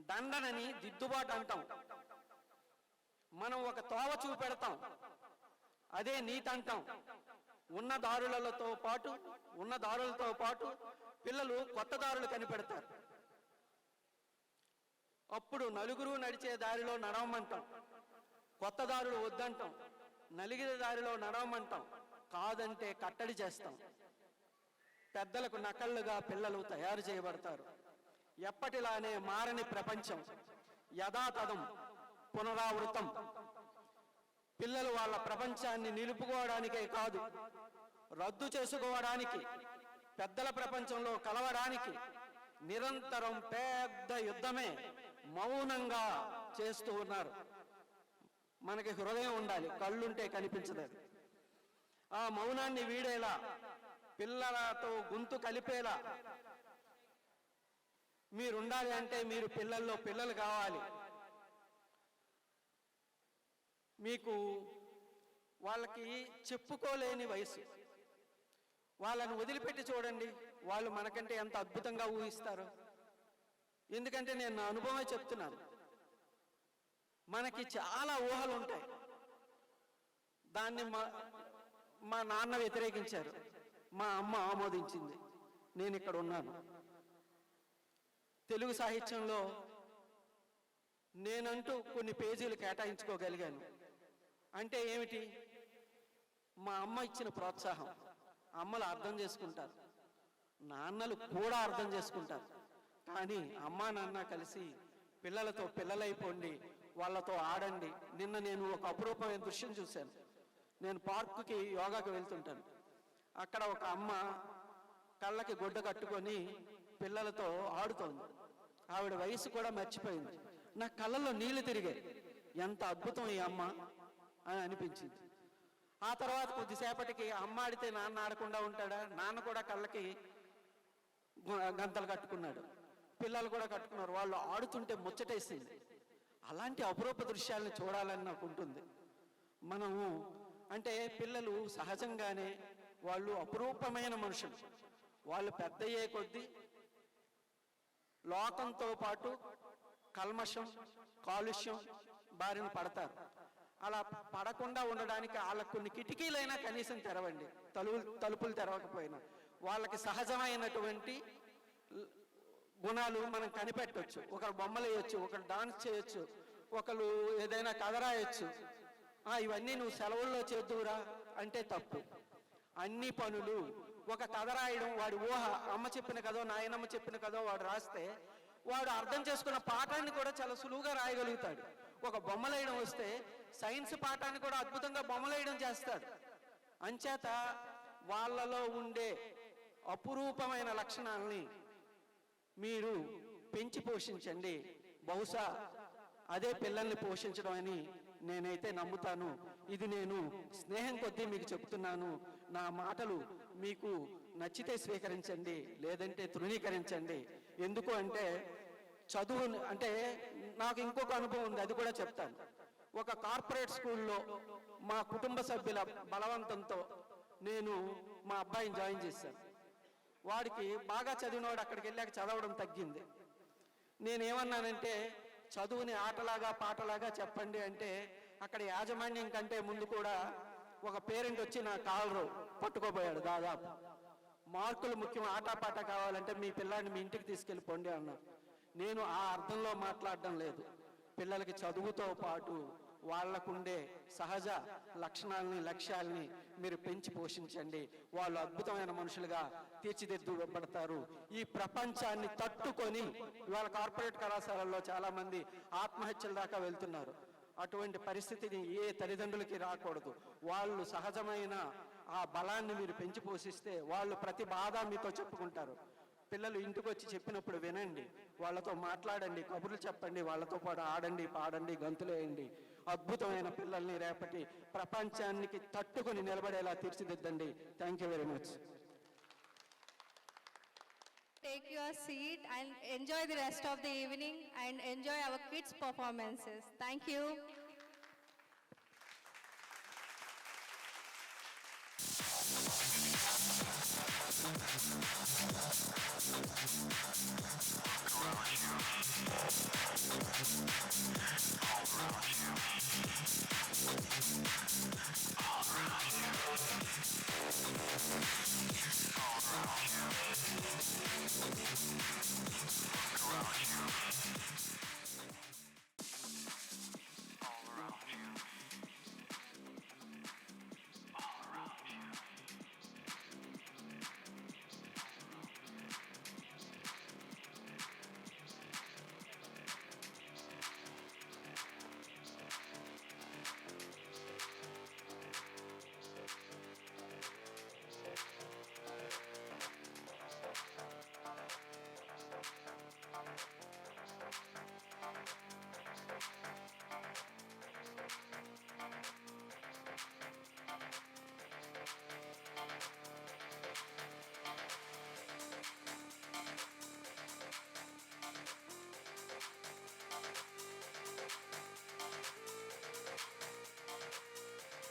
దండనని దిద్దుబాటు అంటాం. మనం ఒక తోవ చూపెడతాం, అదే నీతి అంటాం. ఉన్న దారులతో పాటు పిల్లలు కొత్త దారులు కనిపెడతారు. అప్పుడు నలుగురు నడిచే దారిలో నడవమంటాం, కొత్త దారులు వద్దంటాం. నలిగిన దారిలో నడవమంటాం, కాదంటే కట్టడి చేస్తాం. పెద్దలకు నకళ్ళుగా పిల్లలు తయారు చేయబడతారు. ఎప్పటిలానే మారని ప్రపంచం, యథాతథం, పునరావృతం. పిల్లలు వాళ్ళ ప్రపంచాన్ని నిలుపుకోవడానికే కాదు, రద్దు చేసుకోవడానికి, పెద్దల ప్రపంచంలో కలవడానికి నిరంతరం పెద్ద యుద్ధమే మౌనంగా చేస్తూ ఉన్నారు. మనకి హృదయం ఉండాలి, కళ్ళుంటే కనిపించలేదు. ఆ మౌనాన్ని వీడేలా, పిల్లలతో గొంతు కలిపేలా మీరుండాలి. అంటే మీరు పిల్లల్లో పిల్లలు కావాలి. మీకు వాళ్ళకి చెప్పుకోలేని వయసు, వాళ్ళని వదిలిపెట్టి చూడండి, వాళ్ళు మనకంటే ఎంత అద్భుతంగా ఊహిస్తారు. ఎందుకంటే నేను నా అనుభవమే చెప్తున్నాను. మనకి చాలా ఊహలు ఉంటాయి. దాన్ని మా నాన్న వ్యతిరేకించారు, మా అమ్మ ఆమోదించింది. నేను ఇక్కడ ఉన్నాను. తెలుగు సాహిత్యంలో నేనంటూ కొన్ని పేజీలు కేటాయించుకోగలిగాను. అంటే ఏమిటి? మా అమ్మ ఇచ్చిన ప్రోత్సాహం. అమ్మలు అర్థం చేసుకుంటారు, నాన్నలు కూడా అర్థం చేసుకుంటారు. కానీ అమ్మా నాన్న కలిసి పిల్లలతో పిల్లలైపోండి, వాళ్ళతో ఆడండి. నిన్న నేను ఒక అపురూపమైన దృశ్యం చూశాను. నేను పార్కుకి యోగాకి వెళ్తుంటాను. అక్కడ ఒక అమ్మ కళ్ళకి గుడ్డ కట్టుకొని పిల్లలతో ఆడుతోంది. ఆవిడ వయసు కూడా మర్చిపోయింది. నా కళ్ళల్లో నీళ్లు తిరిగాయి. ఎంత అద్భుతం ఈ అమ్మ అని అనిపించింది. ఆ తర్వాత కొద్దిసేపటికి అమ్మ ఆడితే నాన్న ఆడకుండా ఉంటాడా? నాన్న కూడా కళ్ళకి గంతలు కట్టుకున్నాడు, పిల్లలు కూడా కట్టుకున్నారు. వాళ్ళు ఆడుతుంటే ముచ్చటేసింది. అలాంటి అపురూప దృశ్యాలను చూడాలని నాకు ఉంటుంది. మనము అంటే పిల్లలు సహజంగానే వాళ్ళు అపురూపమైన మనుషులు. వాళ్ళు పెద్దయ్యే కొద్దీ లోకంతో పాటు కల్మషం, కాలుష్యం బారిన పడతారు. అలా పడకుండా ఉండడానికి వాళ్ళకు కొన్ని కిటికీలైనా కనీసం తెరవండి. తలుపులు తెరవకపోయినా వాళ్ళకి సహజమైనటువంటి గుణాలు మనం కనిపెట్టవచ్చు. ఒకరు బొమ్మలు వేయచ్చు, ఒకరు డాన్స్ చేయొచ్చు, ఒకరు ఏదైనా కథ రాయొచ్చు. ఇవన్నీ నువ్వు సెలవుల్లో చేద్దువురా అంటే తప్పు. అన్ని పనులు, ఒక కథ రాయడం, వాడి ఊహ, అమ్మ చెప్పిన కథో నాయనమ్మ చెప్పిన కథో వాడు రాస్తే వాడు అర్థం చేసుకున్న పాఠాన్ని కూడా చాలా సులువుగా రాయగలుగుతాడు. ఒక బొమ్మలేయడం వస్తే సైన్స్ పాఠాన్ని కూడా అద్భుతంగా బొమ్మలేయడం చేస్తాడు. అంచేత వాళ్ళలో ఉండే అపురూపమైన లక్షణాలని మీరు పెంచి పోషించండి. బహుశా అదే పిల్లల్ని పోషించడం అని నేనైతే నమ్ముతాను. ఇది నేను స్నేహం కొద్దీ మీకు చెప్తున్నాను. నా మాటలు మీకు నచ్చితే స్వీకరించండి, లేదంటే తృణీకరించండి. ఎందుకు అంటే చదువు అంటే నాకు ఇంకొక అనుభవం ఉంది, అది కూడా చెప్తాను. ఒక కార్పొరేట్ స్కూల్లో మా కుటుంబ సభ్యుల బలవంతంతో నేను మా అబ్బాయిని జాయిన్ చేశాను. వాడికి బాగా చదివినవాడు అక్కడికి వెళ్ళాక చదవడం తగ్గింది. నేనేమన్నానంటే చదువుని ఆటలాగా పాటలాగా చెప్పండి అంటే అక్కడ యాజమాన్యం కంటే ముందు కూడా ఒక పేరెంట్ వచ్చి నా కాలరు పట్టుకోబోయాడు. దాదాపు మార్కులు ముఖ్యం, ఆటపాట కావాలంటే మీ పిల్లాడిని మీ ఇంటికి తీసుకెళ్ళిపోండి అన్నారు. నేను ఆ అర్థంలో మాట్లాడడం లేదు. పిల్లలకి చదువుతో పాటు వాళ్లకుండే సహజ లక్షణాలని, లక్ష్యాలని మీరు పెంచి పోషించండి. వాళ్ళు అద్భుతమైన మనుషులుగా తీర్చిదిద్దబడతారు. ఈ ప్రపంచాన్ని తట్టుకొని ఇవాళ కార్పొరేట్ కళాశాలల్లో చాలా మంది ఆత్మహత్యల దాకా వెళ్తున్నారు. అటువంటి పరిస్థితిని ఏ తల్లిదండ్రులకి రాకూడదు. వాళ్ళు సహజమైన ఆ బలాన్ని మీరు పెంచి పోషిస్తే వాళ్ళు ప్రతి బాధ మీతో చెప్పుకుంటారు. పిల్లలు ఇంటికి వచ్చి చెప్పినప్పుడు వినండి, వాళ్ళతో మాట్లాడండి, కబుర్లు చెప్పండి, వాళ్ళతో పాటు ఆడండి, పాడండి, గంతులేయండి. అద్భుతమైన పిల్లల్ని రేపటి ప్రపంచానికి తట్టుకొని నిలబడేలా తీర్చిదిద్దండి. Thank you very much. Take your seat and enjoy the rest of the evening and enjoy our kids' performances. Thank you. Look around you.